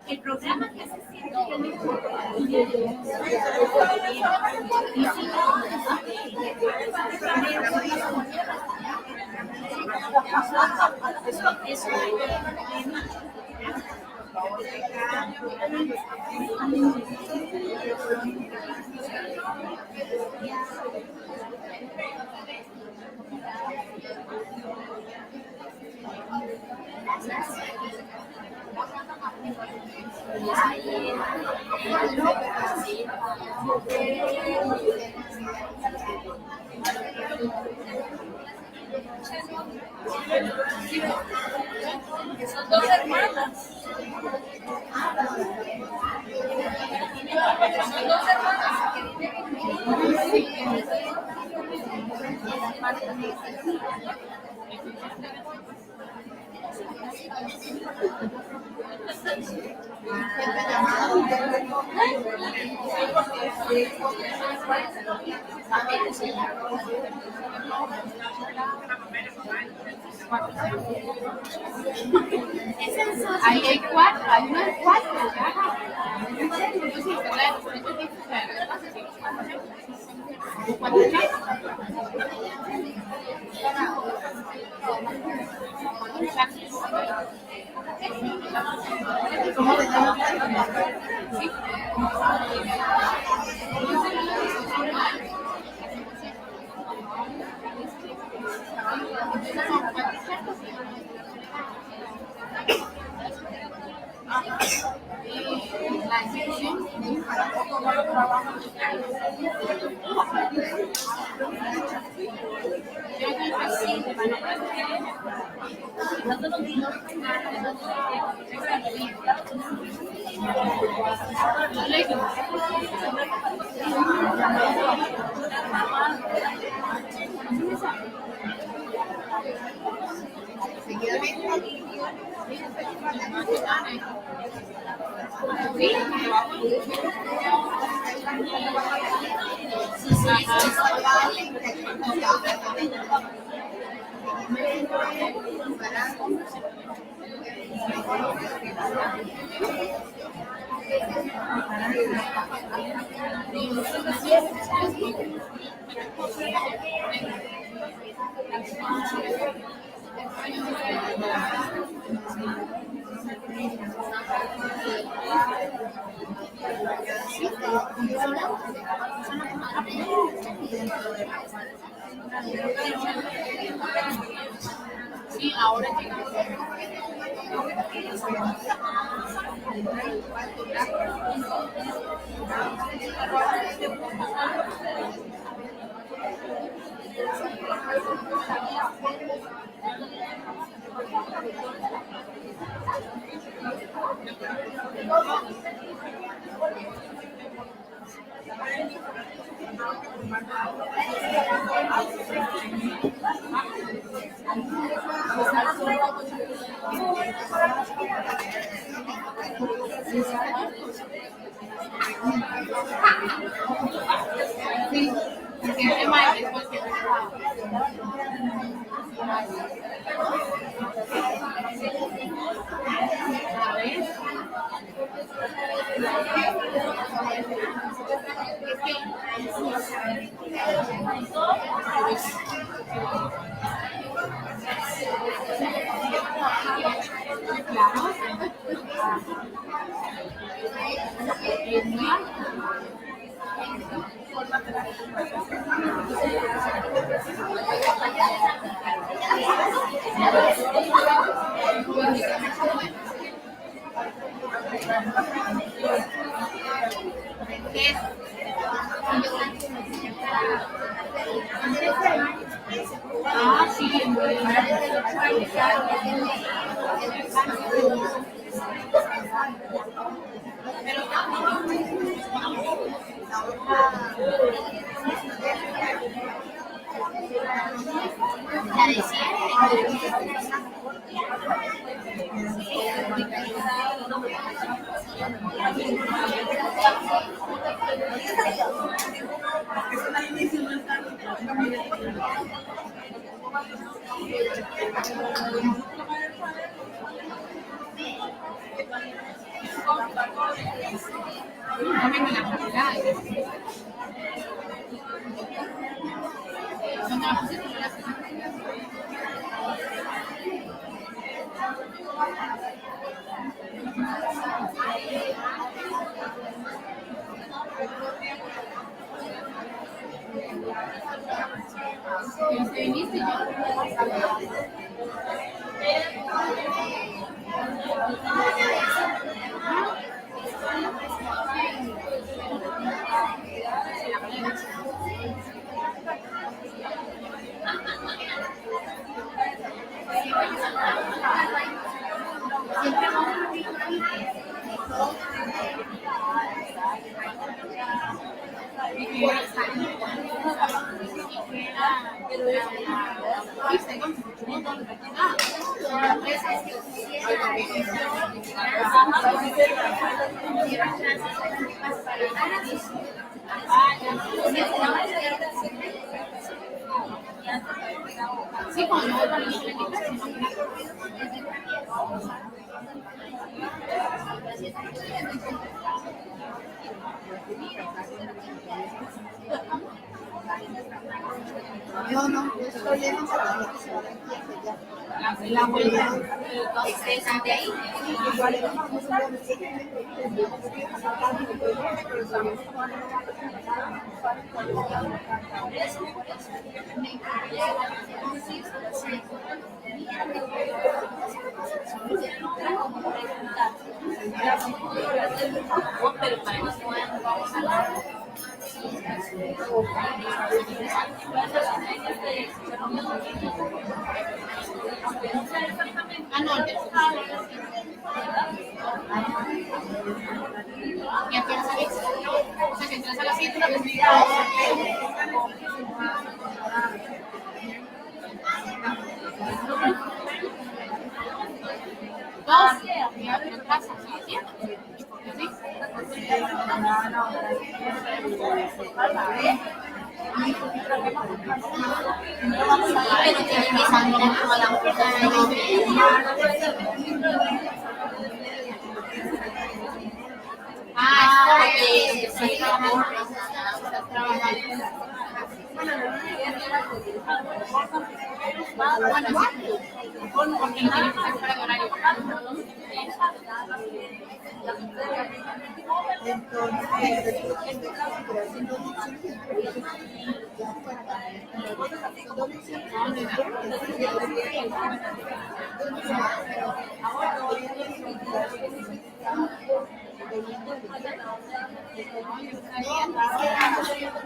El programa que se Son dos hermanas. Son dos hermanas. Ahí hay cuatro, hay unas cuatro. Sí, ahora llegamos. Sí, porque el tema es después que viniste yo. Sí, como no, Yo no, es problema para la gente que se va de aquí hacia allá. la vuelta de ahí. Igual es una cosa Pero para que puedan ¿Y a qué hora salís? O sea, si entras a las 7, dos, y a qué pasa, ¿sí? Pero tienen que saber cómo la porque sí, bueno, porque no tienen que estar fuera de horario.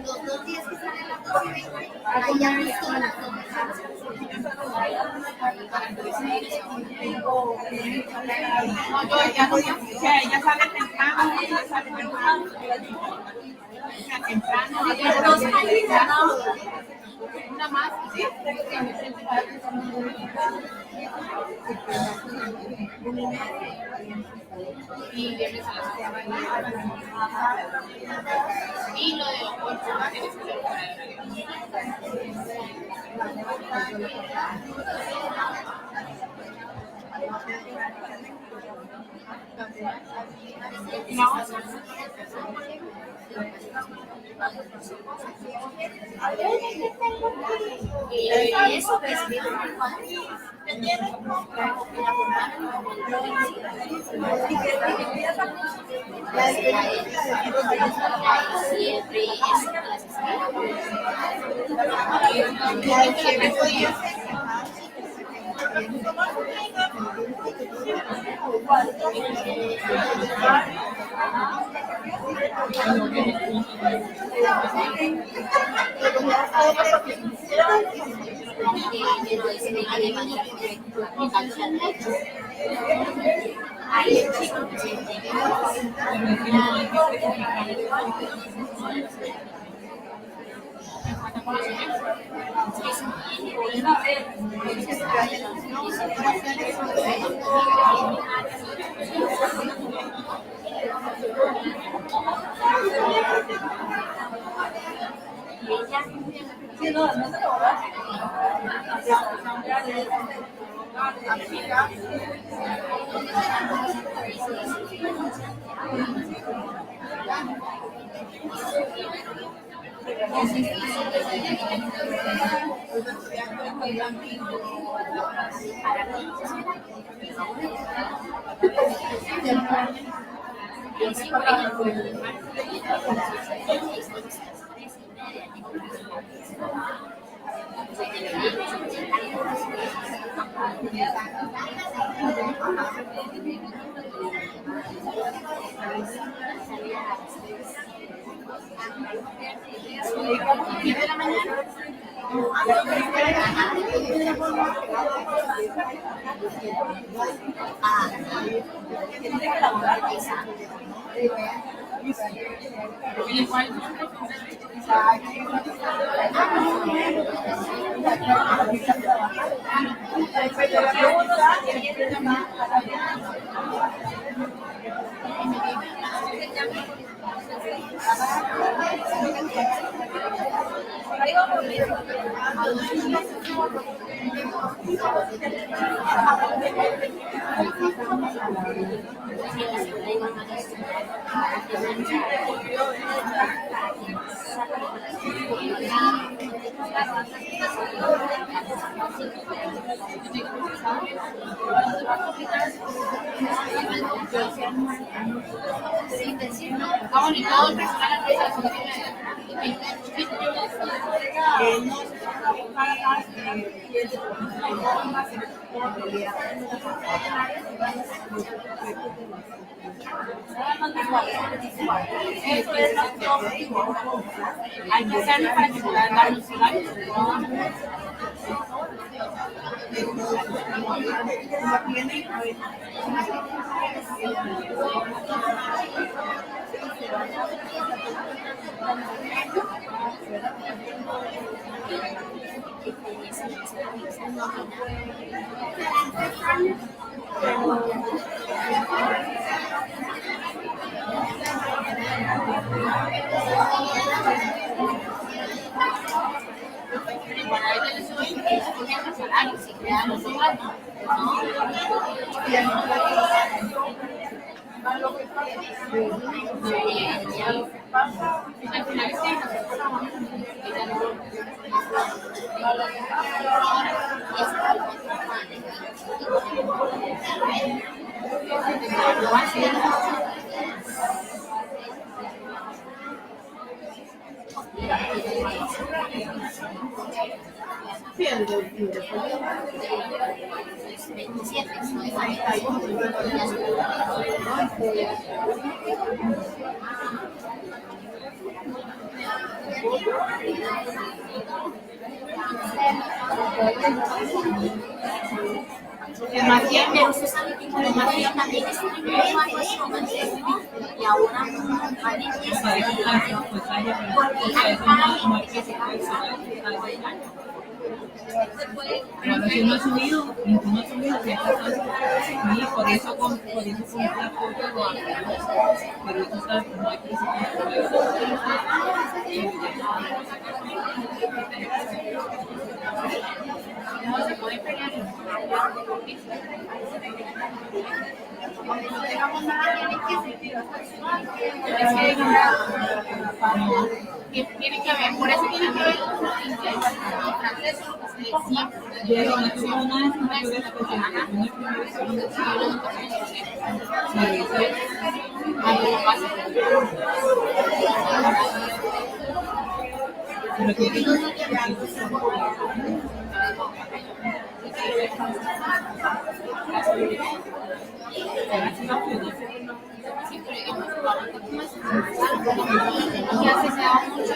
los 2 días que salen la próxima, ahí ya piscina. No, yo ella sale temprano, una más, ¿sí? Y viernes a las 8. Y lo de los 8 tienes que ser fuera de Y eso es Vamos, y todo el personal hay que hacerlo para que puedan darnos horarios. Igual a veces les doy el salario, si crean los horarios, ¿no? Al final es el más bien, pero usted sabe que el más bien también es un idioma y ahora hay que Pero si no ha subido, ninguno ha subido, si y por eso compré la foto de pero eso está, no hay no se puede pelear. Cuando no tengamos nada, tiene que ver, por eso tiene que ver con inglés, con francés, siempre. Yo no tuve una asignatura especial, una pero tiene Y así se da mucho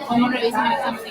¿Cómo revisan el examen?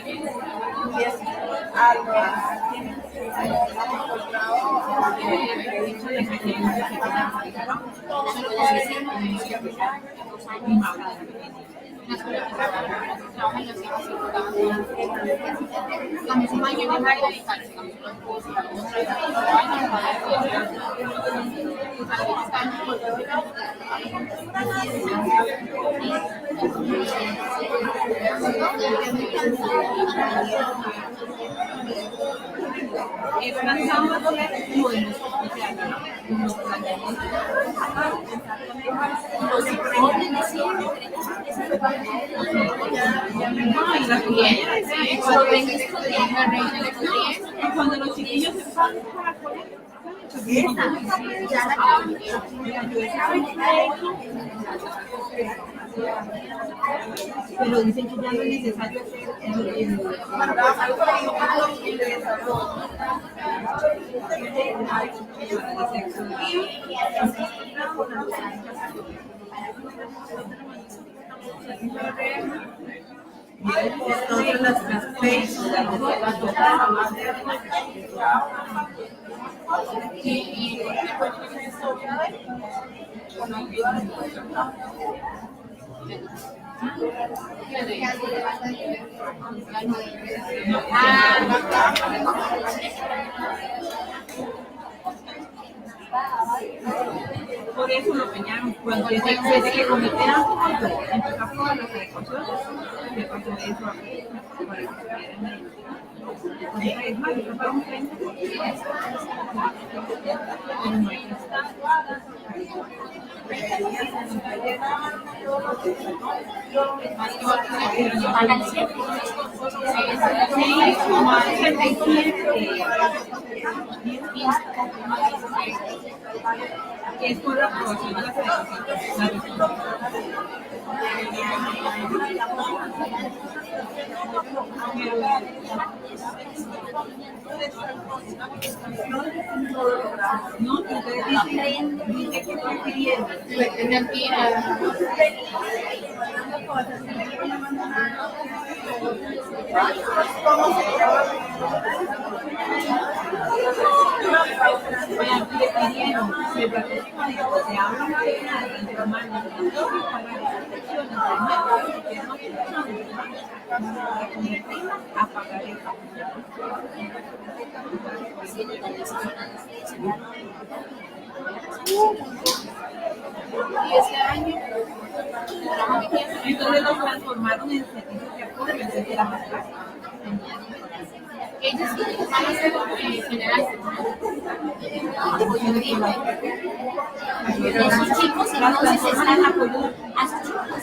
Cuando los chiquillos se van para comer, Ya la acaban. Pero dicen que ya no es necesario hacer entonces las seis. Por eso lo peñaron. Cuando desde que cometieron empezamos con las adecuaciones, le pasó eso a para que estuvieran ahí. Es más, yo pago un 30%. Pero no hay que estar. Sí, como a 37. Es por la aprobación de las adecuaciones. No, ustedes dicen que prefirieron. Prefirieron que el próximo día se habla de informar para las elecciones a pagar el Y ese año, entonces los transformaron en servicios de apoyo, entonces era más fácil. ellos van a ser general. Esos chicos entonces están apoyando a esos chicos.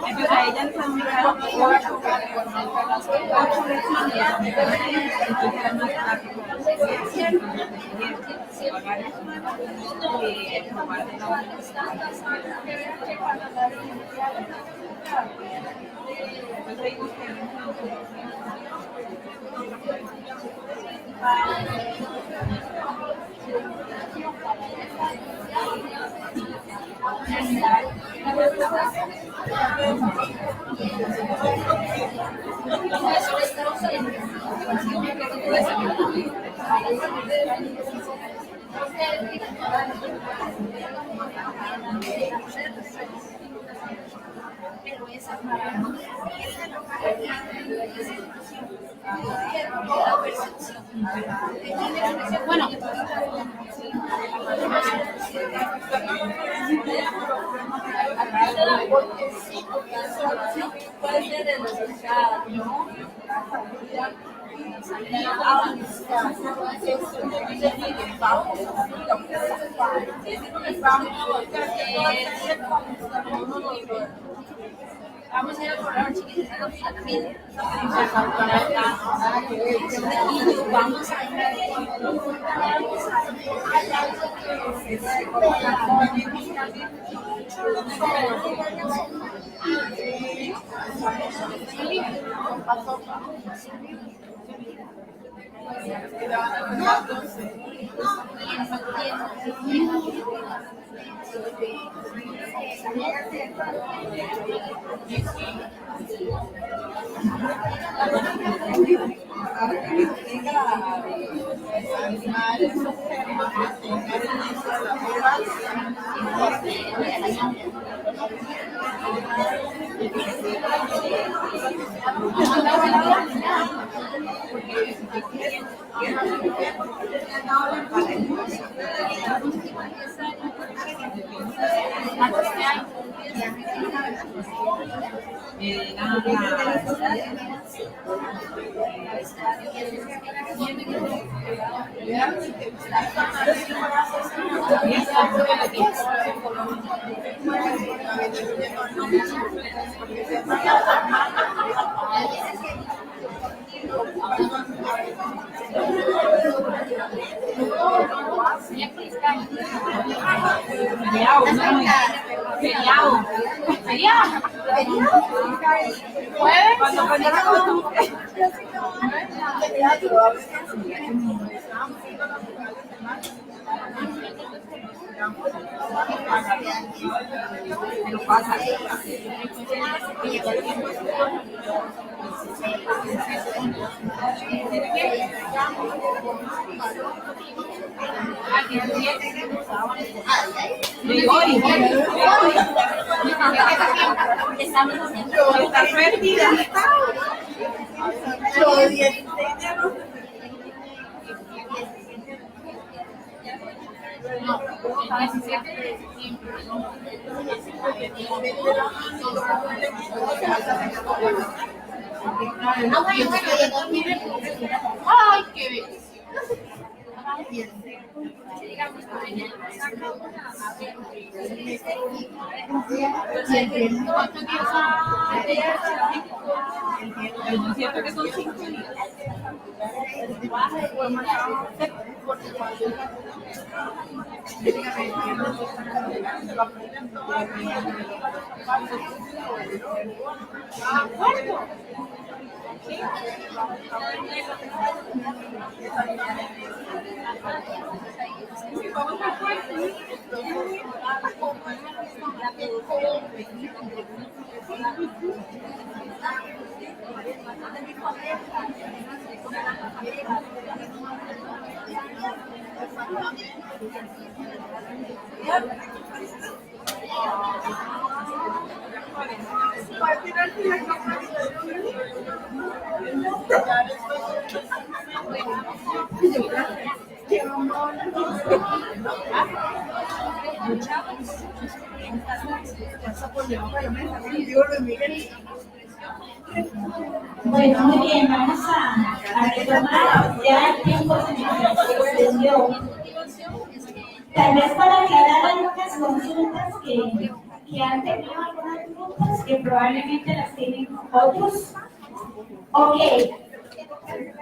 Entonces a ella les ubicaron 8 vecinos, entonces era más rápido pagar eso aprobar de la universidad. Entonces ahí buscaron Bueno, puede ser de los estados, ¿no? Vamos a ir a correr chiquititos también. Vamos a Cuando la costumbre. Lo pasa. Estamos haciendo. Está perdida. No, 17 de diciembre. Ay, qué bien. Yo siento que son 5 días. Bueno, muy bien, vamos a retomar. Ya el tiempo se nos extendió. Tal vez para aclarar algunas consultas que han tenido algunos grupos, que probablemente las tienen otros. Ok,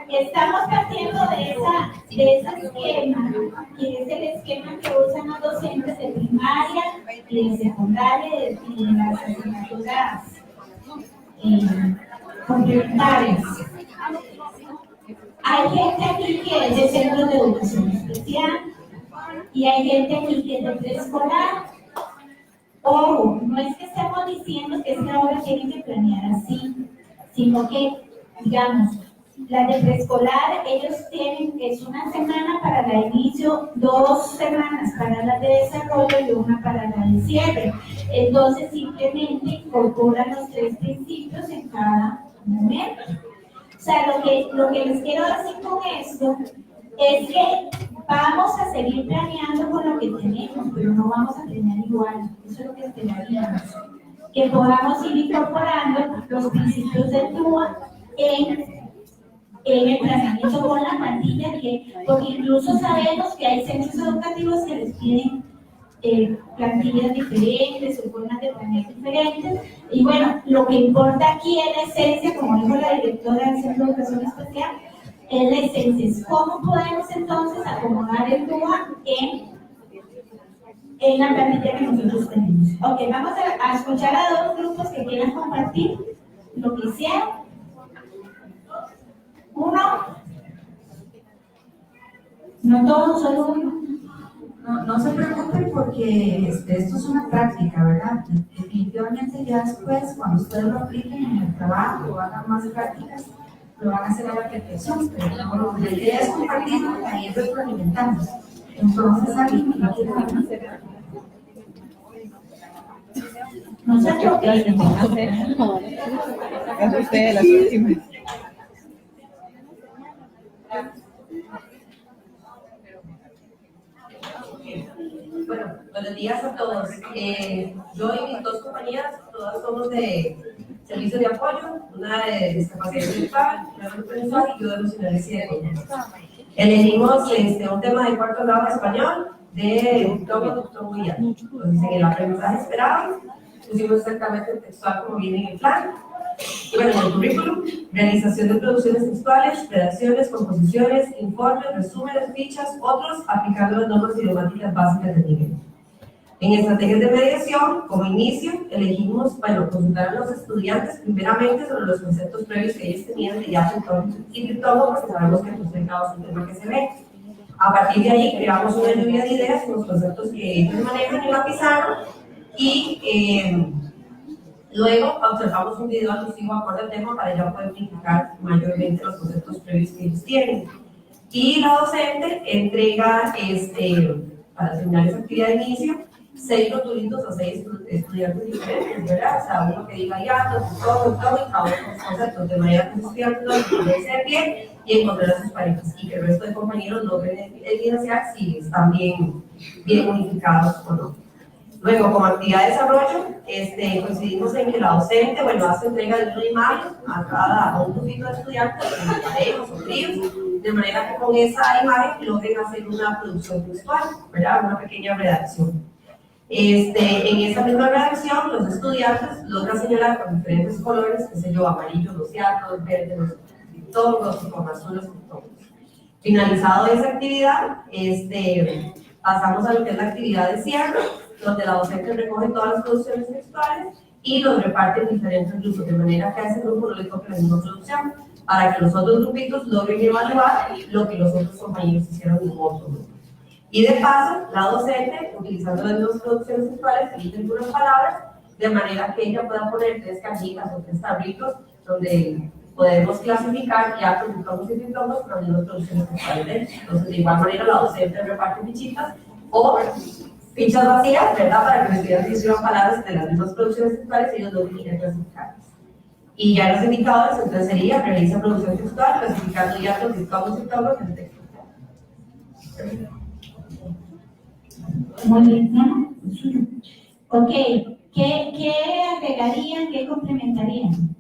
estamos partiendo de ese esquema, que es el esquema que usan los docentes de primaria y de secundaria y de las asignaturas complementarias. Hay gente aquí que es de centros de educación especial y hay gente aquí que es de preescolar. Ojo, no es que estemos diciendo que esta hora tienen que planear así, sino que, digamos, las de preescolar, ellos tienen, es una semana para la inicio, 2 semanas para la de desarrollo y una para la de cierre. Entonces, simplemente incorporan los 3 principios en cada momento. O sea, lo que les quiero decir con esto es que vamos a seguir planeando con lo que tenemos, pero no vamos a planear igual. Eso es lo que esperaríamos. Que podamos ir incorporando los principios de TUA en el planeamiento con la plantilla, porque incluso sabemos que hay centros educativos que les piden plantillas diferentes o formas de planear diferentes. Y bueno, lo que importa aquí en la esencia, como dijo la directora del Centro de Educación Especial, es la esencia, es cómo podemos entonces acomodar el TUA en la plantilla que nosotros tenemos. Ok, vamos a escuchar a 2 grupos que quieran compartir lo que hicieron. Uno, no todos, solo uno. No se preocupen porque esto es una práctica, ¿verdad? Definitivamente ya después, cuando ustedes lo apliquen en el trabajo o hagan más prácticas, lo van a hacer a la perfección, pero la idea es compartirlo y ahí retroalimentamos. Entonces, alguien que no quiera hacer. No se preocupen. Es usted las últimas. Bueno, buenos días a todos. Yo y mis 2 compañeras, todas somos de servicios de apoyo, una de discapacidad intelectual, una de visual y yo de emocionales y de conducta. Elegimos un tema de cuarto grado de español de doctor William. Entonces, en el aprendizaje esperado, pusimos exactamente el textual como viene en el plan. Y bueno, en el currículum, realización de producciones textuales, redacciones, composiciones, informes, resúmenes, fichas, otros, aplicando las normas idiomáticas básicas del nivel. En estrategias de mediación, como inicio, elegimos, bueno, consultar a los estudiantes primeramente sobre los conceptos previos que ellos tenían de Yachtong y Triptongo, porque sabemos que el frustricado es un tema que se ve. A partir de ahí creamos una lluvia de ideas con los conceptos que ellos manejan en la pizarra y luego observamos un video alusivo acorde al tema para ya poder unificar mayormente los conceptos previos que ellos tienen. Y la docente entrega, para terminar esa actividad de inicio, 6 rotulitos a 6 estudiantes diferentes, ¿verdad? O sea, uno que diga ya, todo, y cada uno de los conceptos, de manera que los estudiantes lo entender bien y encontrar a sus parejas, y que el resto de compañeros logren evidenciar si están bien unificados o no. Luego, como actividad de desarrollo, coincidimos en que la docente, bueno, hace entrega de una imagen a un grupito de estudiantes, parejas o tríos, de manera que con esa imagen logren hacer una producción textual, ¿verdad? Una pequeña redacción. En esa misma redacción, los estudiantes logran señalar con diferentes colores, qué sé yo, amarillo, los teatros, verde, los todos los azules, todos. Finalizado esa actividad, pasamos a lo que es la actividad de cierre, donde la docente recoge todas las producciones textuales y los reparte en diferentes grupos, de manera que a ese grupo no le toque la misma producción, para que los otros grupitos logren evaluar lo que los otros compañeros hicieron en otro grupo. Y de paso, la docente, utilizando las mismas producciones textuales, elige algunas palabras, de manera que ella pueda poner 3 cajitas o 3 tablitos, donde podemos clasificar ya productores y sintomas con las mismas producciones textuales. Entonces, de igual manera, la docente reparte fichitas o fichas vacías, ¿verdad? Para que los estudiantes escriban palabras de las mismas producciones textuales y ellos no quieren clasificarlas. Y ya los indicadores, entonces sería, realiza producción textual, clasificando ya los sintomas en el texto. Muy bien, ¿no? Ok, ¿qué agregarían, qué complementarían?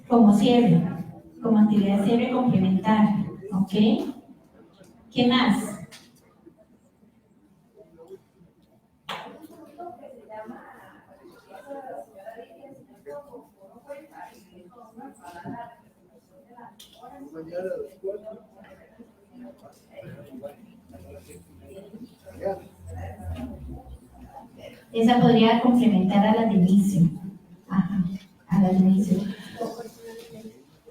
Como cierre, como actividad de cierre complementaria, ¿ok? ¿Qué más? Esa podría complementar a la de inicio. Ajá, a la de inicio.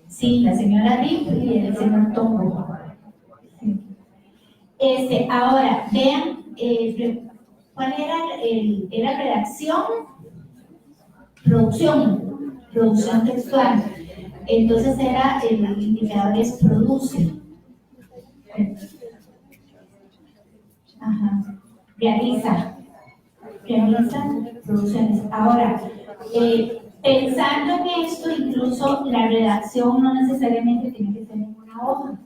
Sí, la señora Rip y el señor Tombo. Sí. Ahora, vean, ¿cuál era redacción? Producción textual. Entonces el indicador es produce. Ajá. Realiza producciones. Ahora, pensando en esto, incluso la redacción no necesariamente tiene que ser en una hoja.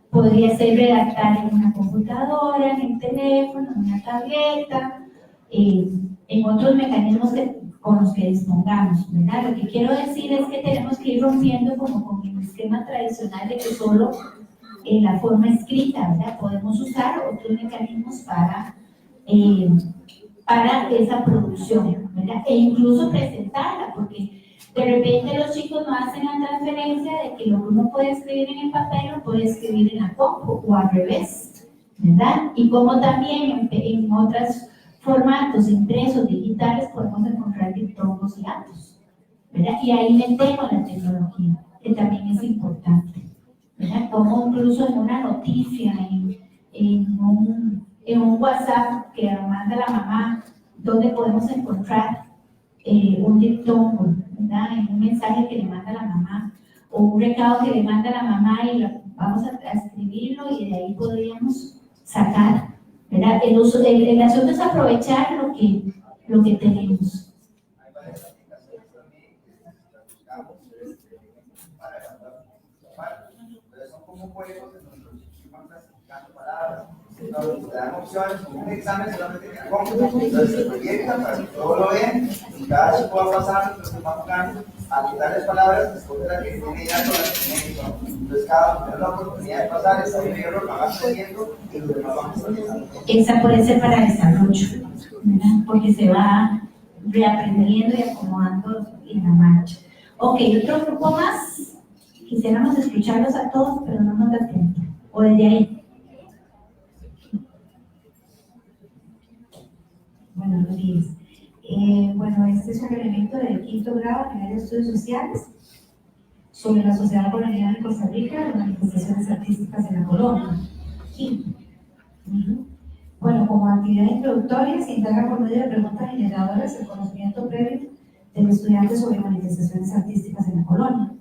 Podría ser redactar en una computadora, en el teléfono, en una tableta, en otros mecanismos con los que dispongamos, ¿verdad? Lo que quiero decir es que tenemos que ir rompiendo como con el esquema tradicional de que solo la forma escrita, ¿verdad? Podemos usar otros mecanismos para esa producción, ¿verdad? E incluso presentarla, porque de repente los chicos no hacen la transferencia de que lo que uno puede escribir en el papel lo puede escribir en la compu o al revés, ¿verdad? Y como también en otros formatos impresos digitales podemos encontrar diptongos y datos, ¿verdad? Y ahí metemos la tecnología, que también es importante, ¿verdad? Como incluso en una noticia, en un WhatsApp que manda la mamá, donde podemos encontrar un diptongo, ¿verdad? En un mensaje que le manda la mamá, o un recado que le manda la mamá y vamos a escribirlo y de ahí podríamos sacar, ¿verdad? El asunto es aprovechar lo que tenemos. Son como juegos en donde los chicos van clasificando palabras. Entonces, te dan opciones, como un examen solamente que compras, entonces se proyecta para que todos lo vean y cada chico va pasando, entonces va jugando a quitarles palabras, después de la que tiene ya todas las que tiene. Entonces cada uno tiene la oportunidad de pasar, ese primero lo van aprendiendo y los demás van aprendiendo. Esa puede ser para desarrollo, ¿verdad? Porque se va reaprendiendo y acomodando en la marcha. Ok, otro grupo más. Quisiéramos escucharlos a todos, pero no nos da tiempo. O desde ahí. Buenos días. Bueno, este es un elemento del quinto grado en el área de estudios sociales sobre la sociedad colonial en Costa Rica, las manifestaciones artísticas en la colonia. Quinto. Bueno, como actividad introductoria se indaga por medio de preguntas generadoras el conocimiento previo del estudiante sobre manifestaciones artísticas en la colonia.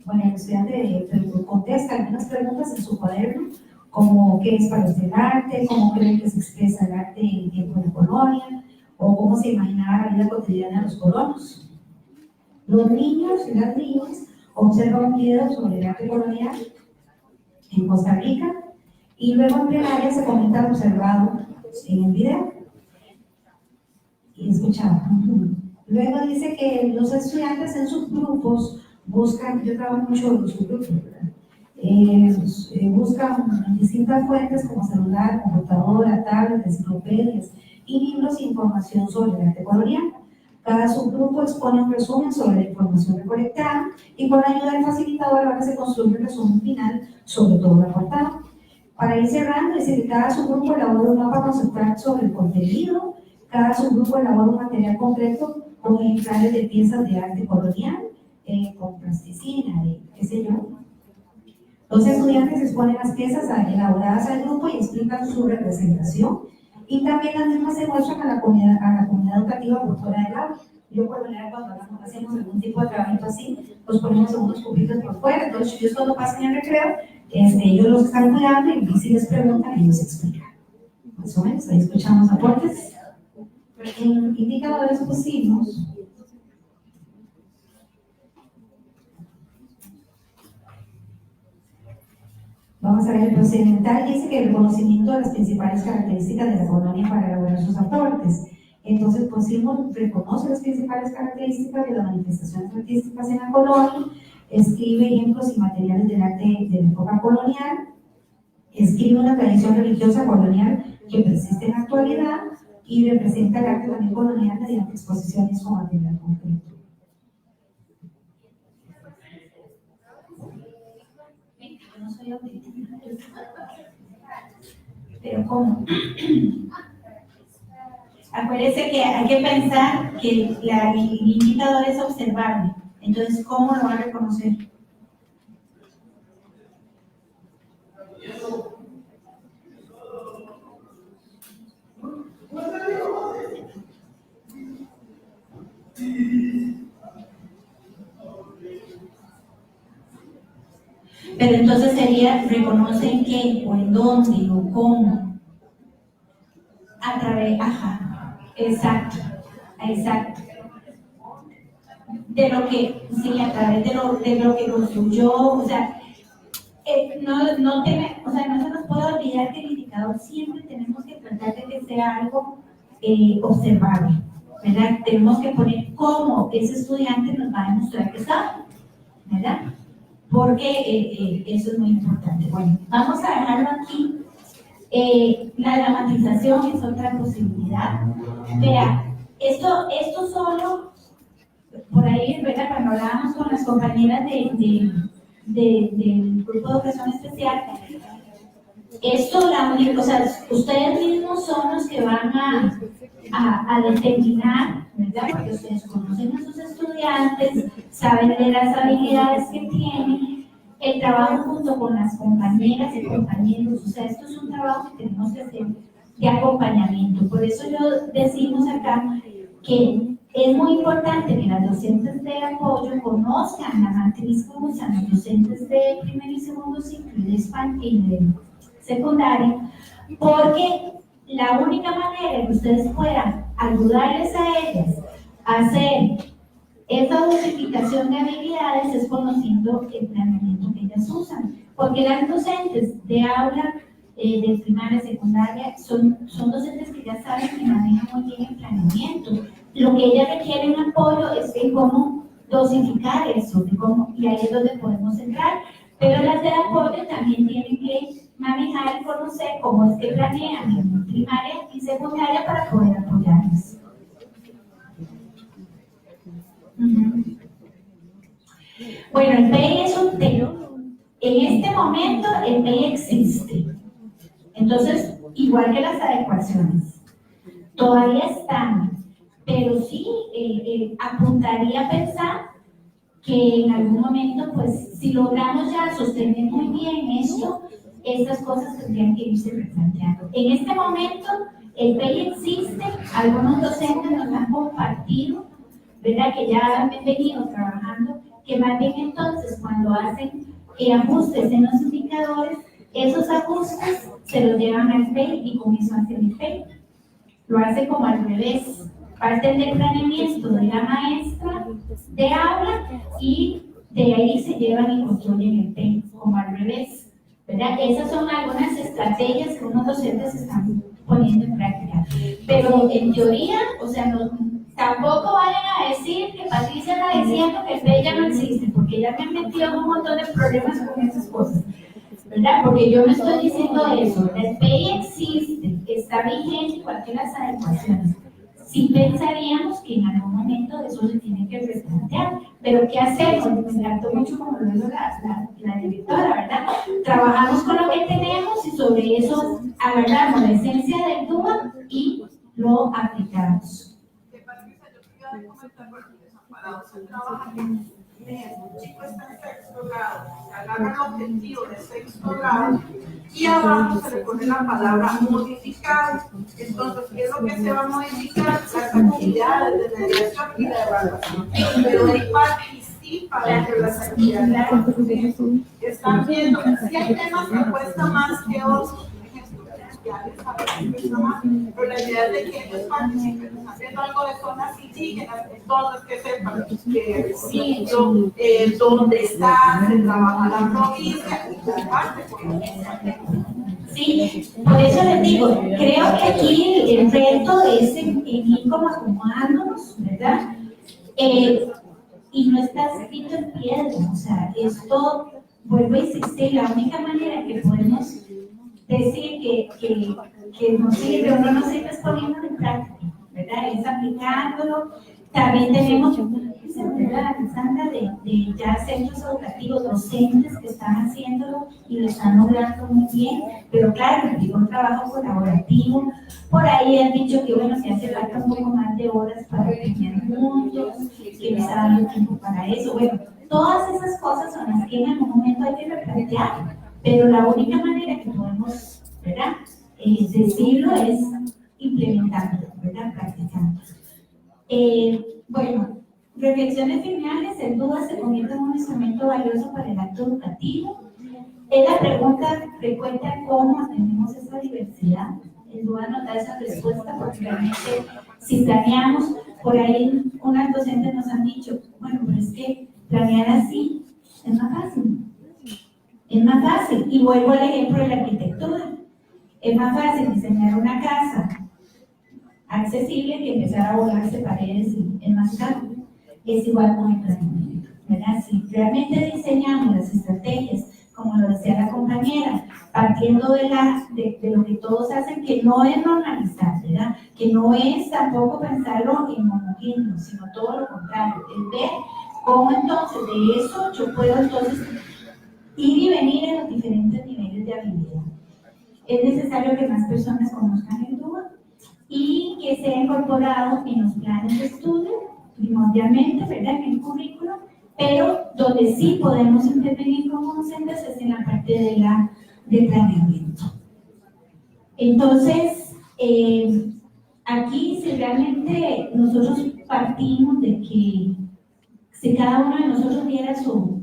Bueno, el estudiante contesta algunas preguntas en su cuaderno, como qué es para usted el arte, cómo creen que se expresa el arte en tiempo de la colonia, o cómo se imaginaba la vida cotidiana de los colonos. Los niños y las niñas observan un video sobre el arte colonial en Costa Rica y luego en plenaria se comenta lo observado en el video y escuchado. Luego dice que los estudiantes en sus grupos buscan, yo trabajo mucho en sus grupos, ¿verdad? Buscan distintas fuentes como celular, computadora, tablet, enciclopedias y libros e información sobre el arte colonial. Cada subgrupo expone un resumen sobre la información recolectada y con la ayuda del facilitador ahora se construye un resumen final sobre todo lo aportado. Para ir cerrando, dice que cada subgrupo elabora un mapa conceptual sobre el contenido, cada subgrupo elabora un material concreto con ejemplares de piezas de arte colonial, con plasticina, qué sé yo. Los estudiantes exponen las piezas elaboradas al grupo y explican su representación. Y también las mismas se muestran a la comunidad educativa por fuera del aula. Yo por lo general cuando hacemos algún tipo de trabajo así, los ponemos en unos cubitos por fuera. Entonces ellos cuando pasan el recreo, ellos los están cuidando y si les preguntan, ellos explican. Más o menos, ahí escuchamos aportes. En indicadores pusimos vamos a ver el procedimental, dice que el conocimiento de las principales características de la colonia para elaborar sus aportes. Entonces pusimos, reconoce las principales características de las manifestaciones artísticas en la colonia, escribe ejemplos y materiales del arte de la época colonial, escribe una tradición religiosa colonial que persiste en la actualidad y representa el arte también colonial mediante exposiciones con material concreto. No soy auténtica. Pero ¿cómo? Acuérdese que hay que pensar que el indicador es observable. Entonces, ¿cómo lo va a reconocer? Pero entonces sería, reconoce en qué, o en dónde, o cómo. A través, ajá, exacto. De lo que, sí, a través de lo que construyó, o sea, no se nos puede olvidar que el indicador siempre tenemos que tratar de que sea algo observable, ¿verdad? Tenemos que poner cómo ese estudiante nos va a demostrar que sabe, ¿verdad? Porque eso es muy importante. Bueno, vamos a dejarlo aquí. La dramatización es otra posibilidad. Vea, esto solo, por ahí, ¿verdad? Cuando hablábamos con las compañeras del grupo de educación especial, esto, o sea, ustedes mismos son los que van a determinar, ¿verdad? Porque ustedes conocen a sus estudiantes, saben de las habilidades que tienen, el trabajo junto con las compañeras y compañeros, o sea, esto es un trabajo que tenemos que hacer de acompañamiento. Por eso decimos acá que es muy importante que las docentes de apoyo conozcan la matriz que usan los docentes de primer y segundo ciclo y de español y de secundaria, porque la única manera que ustedes puedan ayudarles a ellas a hacer esa dosificación de habilidades es conociendo el planeamiento que ellas usan, porque las docentes de aula de primaria, secundaria, son docentes que ya saben que manejan muy bien el planeamiento. Lo que ellas requieren apoyo es de cómo dosificar eso, y ahí es donde podemos entrar, pero las de apoyo también tienen que manejar y conocer cómo es que planean en primaria y secundaria para poder apoyarlas. Bueno, el PEI es un tema. En este momento el PEI existe. Entonces, igual que las adecuaciones, todavía están, pero sí apuntaría a pensar que en algún momento, pues, si logramos ya sostener muy bien esto, estas cosas tendrían que irse replanteando. En este momento, el PEI existe, algunos docentes nos han compartido, ¿verdad?, que ya han venido trabajando, que más bien entonces, cuando hacen ajustes en los indicadores, esos ajustes se los llevan al PEI y con eso hacen el PEI. Lo hace como al revés. Parten del planeamiento de la maestra de aula y de ahí se llevan y construyen el PEI, como al revés, ¿verdad? Esas son algunas estrategias que unos docentes están poniendo en práctica. Pero en teoría, o sea, tampoco vayan a decir que Patricia está diciendo que el PEI ya no existe, porque ya me han metido en un montón de problemas con esas cosas, ¿verdad? Porque yo no estoy diciendo eso. El PEI existe, está vigente igual que las adecuaciones. Sí pensaríamos que en algún momento eso se tiene que replantear, pero ¿qué hacemos? Me encantó mucho como lo dijo la directora, ¿verdad? Trabajamos con lo que tenemos y sobre eso agarramos la esencia del DUA y lo aplicamos. Un chico está en sexto grado, agarra el objetivo de sexto grado y abajo se le pone la palabra modificar. Entonces, ¿qué es lo que se va a modificar? Las actividades de mediación y de evaluación. Pero él participa dentro de las actividades. Están viendo si hay temas que cuestan más que otros. Pero la idea es de que ellos participen, haciendo algo de zonas indígenas, entonces que sepan que el sitio, donde está, se trabaja la provincia y la parte política. Sí, por eso les digo, creo que aquí el reto es en ir como acomodándonos, ¿verdad? Y no está escrito en piedra, o sea, esto, vuelvo a insistir, la única manera que podemos decir que no sirve o no nos sirve es poniéndolo en práctica, ¿verdad? Es aplicándolo. También tenemos, ¿verdad, Sandra, de ya centros educativos, docentes que están haciéndolo y lo están logrando muy bien, pero claro, implica un trabajo colaborativo. Por ahí han dicho que, bueno, que hace falta un poco más de horas para aprender juntos, que no está dando tiempo para eso. Bueno, todas esas cosas son las que en algún momento hay que replantear. Pero la única manera que podemos, ¿verdad?, decirlo es implementándolo, ¿verdad?, practicando. Bueno, reflexiones finales, el DUA se convierte en un instrumento valioso para el acto educativo. Es la pregunta frecuente, ¿cómo atendemos esa diversidad? El DUA nos da esa respuesta porque realmente si planeamos, por ahí unas docentes nos han dicho, bueno, pero es que planear así es más fácil. Es más fácil, y vuelvo al ejemplo de la arquitectura. Es más fácil diseñar una casa accesible que empezar a volarse paredes y es más caro. Es igual con el planeamiento, ¿verdad? Si realmente diseñamos las estrategias, como lo decía la compañera, partiendo de lo que todos hacen, que no es normalizar, ¿verdad? Que no es tampoco pensarlo en homogéneo, sino todo lo contrario, es ver cómo entonces de eso yo puedo entonces ir y venir en los diferentes niveles de habilidad. Es necesario que más personas conozcan el DUA y que sea incorporado en los planes de estudio, primordialmente, ¿verdad?, en el currículo, pero donde sí podemos intervenir como docentes es en la parte de planeamiento. Entonces, aquí si realmente nosotros partimos de que si cada uno de nosotros diera su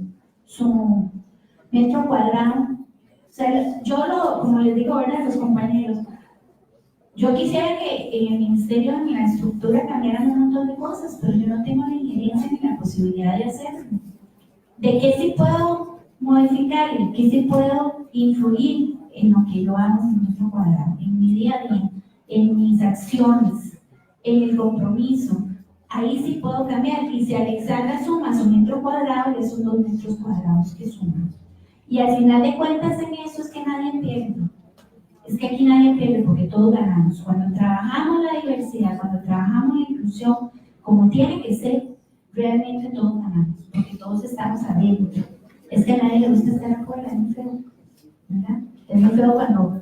metro cuadrado, o sea, como les digo, ¿verdad?, a los compañeros, yo quisiera que en el ministerio, en la estructura, cambiaran un montón de cosas, pero yo no tengo la injerencia ni la posibilidad de hacerlo. ¿De qué sí puedo modificar y qué sí puedo influir en lo que yo hago en metro cuadrado, en mi día a día, en mis acciones, en el compromiso? Ahí sí puedo cambiar, y si Alexandra suma su metro cuadrado, ya son 2 metros cuadrados que suman. Y al final de cuentas en eso es que nadie pierde. Es que aquí nadie pierde porque todos ganamos. Cuando trabajamos la diversidad, cuando trabajamos la inclusión, como tiene que ser, realmente todos ganamos, porque todos estamos adentro. Es que a nadie le gusta estar afuera, es muy feo, ¿verdad? Es muy feo cuando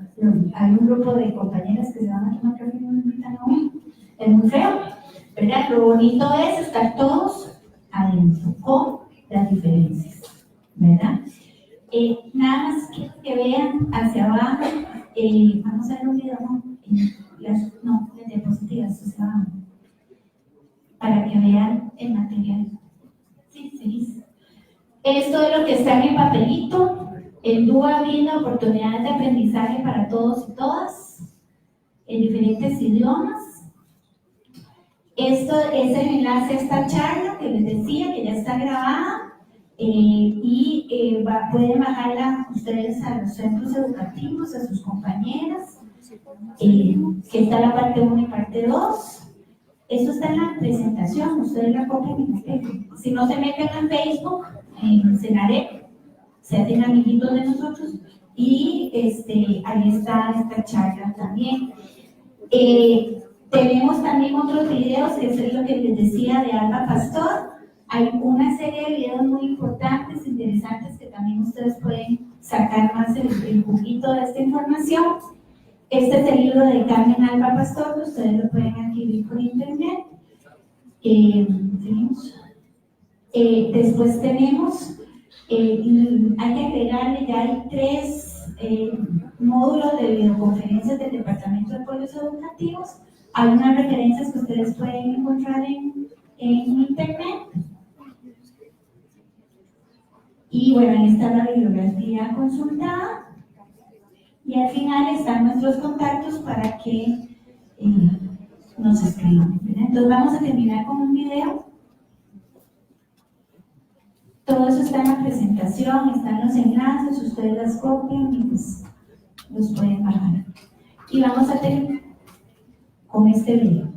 hay un grupo de compañeras que se van a tomar café y no me invitan a uno. Es muy feo, ¿verdad? Lo bonito es estar todos adentro, con las diferencias, ¿verdad? Nada más quiero que vean hacia abajo, vamos a ver un video, ¿no? Las diapositivas hacia abajo, para que vean el material. Sí, sí. Esto es lo que está en el papelito. El DUA brinda oportunidades de aprendizaje para todos y todas, en diferentes idiomas. Esto es el enlace a esta charla que les decía, que ya está grabada. Pueden bajarla ustedes a los centros educativos, a sus compañeras, que está la parte 1 y parte 2. Eso está en la presentación, ustedes la copian y la pegan. Si no se meten en Facebook, en Senarep, se hacen amiguitos de nosotros y ahí está esta charla también. Tenemos también otros videos, que es lo que les decía de Alba Pastor. Hay una serie de videos muy importantes, interesantes, que también ustedes pueden sacar más el juguito de esta información. Este es el libro de Carmen Alba Pastor, que ustedes lo pueden adquirir por internet. Después tenemos, hay que agregarle, ya hay 3 módulos de videoconferencias del Departamento de Apoyos Educativos. Hay unas referencias que ustedes pueden encontrar en internet. Y bueno, ahí está la bibliografía consultada. Y al final están nuestros contactos para que nos escriban, ¿verdad? Entonces vamos a terminar con un video. Todo eso está en la presentación, están los enlaces, ustedes las copian y pues los pueden bajar. Y vamos a terminar con este video.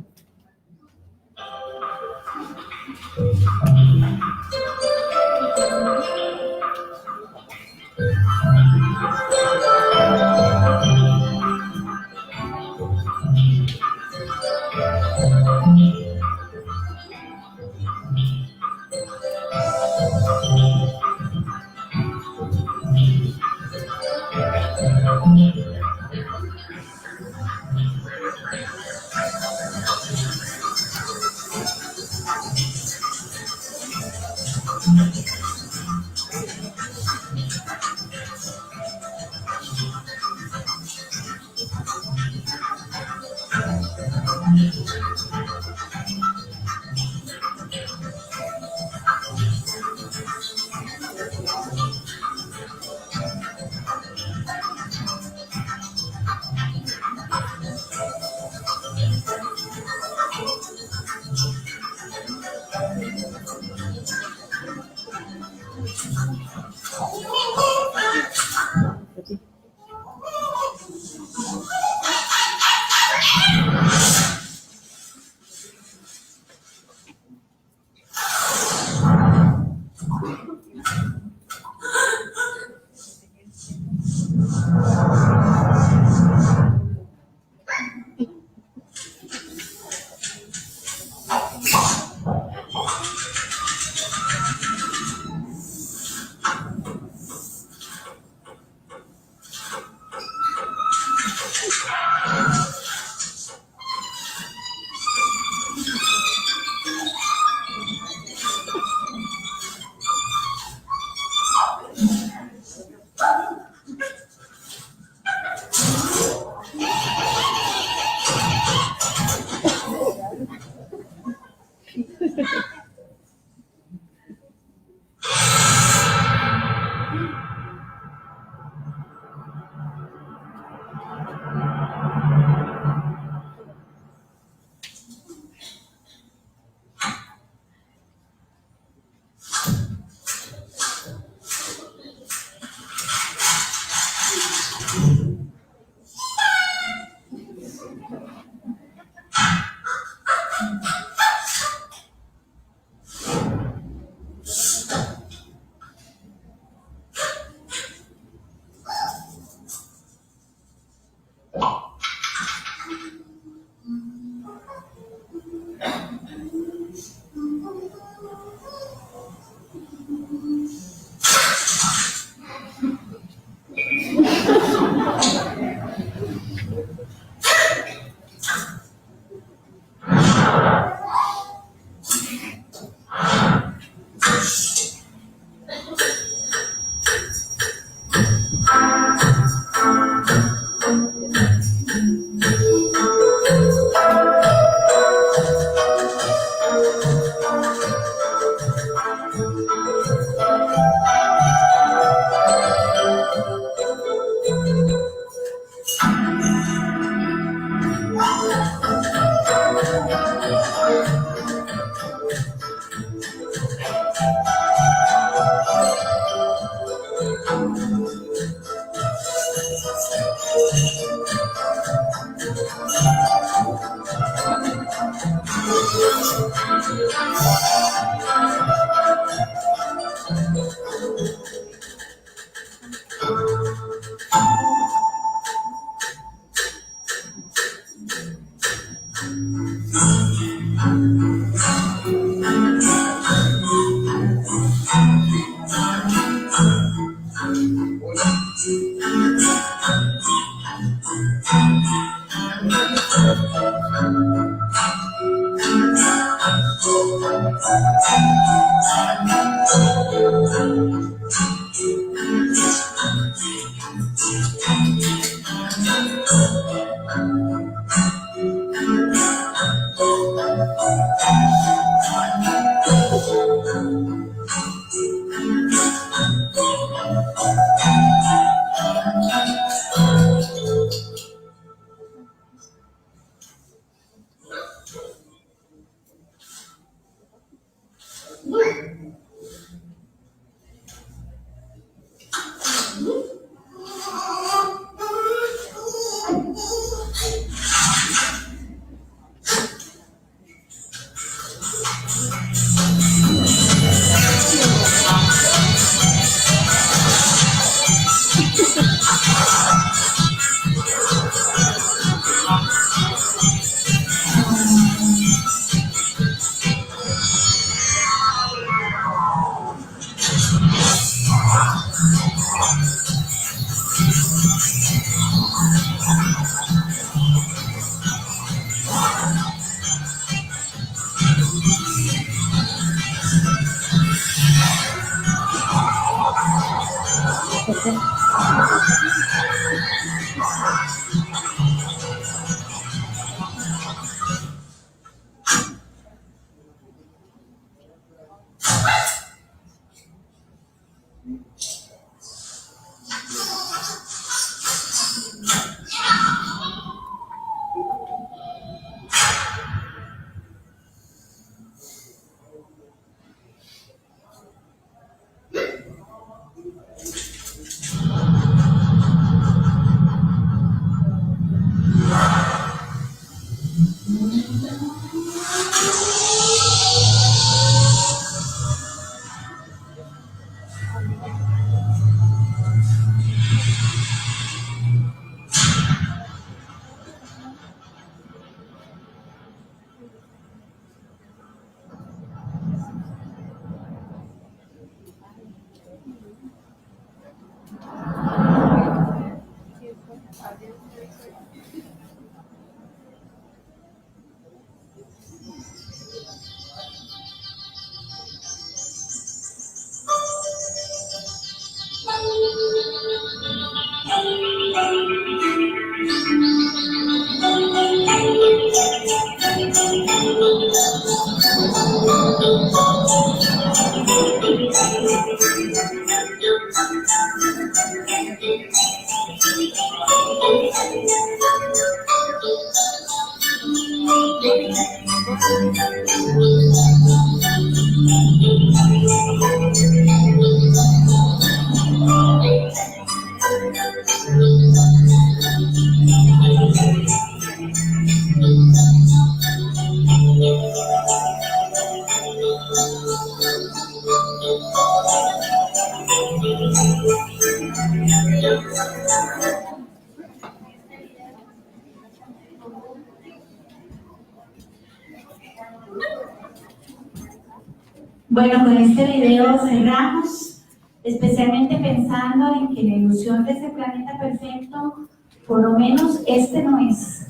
Bueno, con este video cerramos, especialmente pensando en que la ilusión de ese planeta perfecto, por lo menos este no es,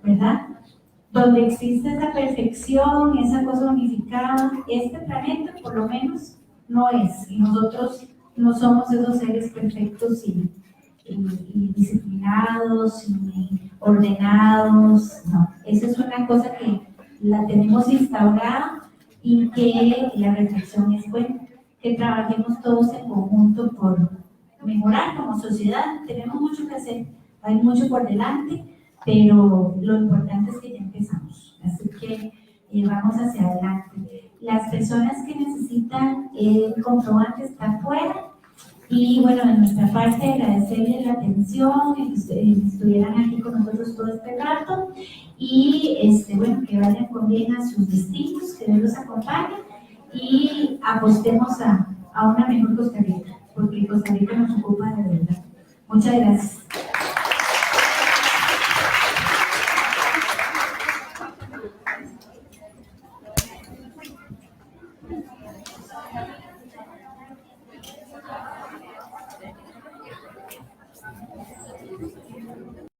¿verdad? Donde existe esa perfección, esa cosa unificada, este planeta por lo menos no es, y nosotros no somos esos seres perfectos y disciplinados y ordenados, no, esa es una cosa que la tenemos instaurada y que la reflexión es buena, que trabajemos todos en conjunto por mejorar como sociedad. Tenemos mucho que hacer, hay mucho por delante, pero lo importante es que ya empezamos, así que vamos hacia adelante. Las personas que necesitan el comprobante está afuera, y bueno, de nuestra parte agradecerles la atención, que estuvieran aquí con nosotros todo este rato, y bueno, que vayan con bien a sus destinos, que Dios los acompañe, y apostemos a una mejor Costa Rica, porque Costa Rica nos ocupa de verdad. Muchas gracias.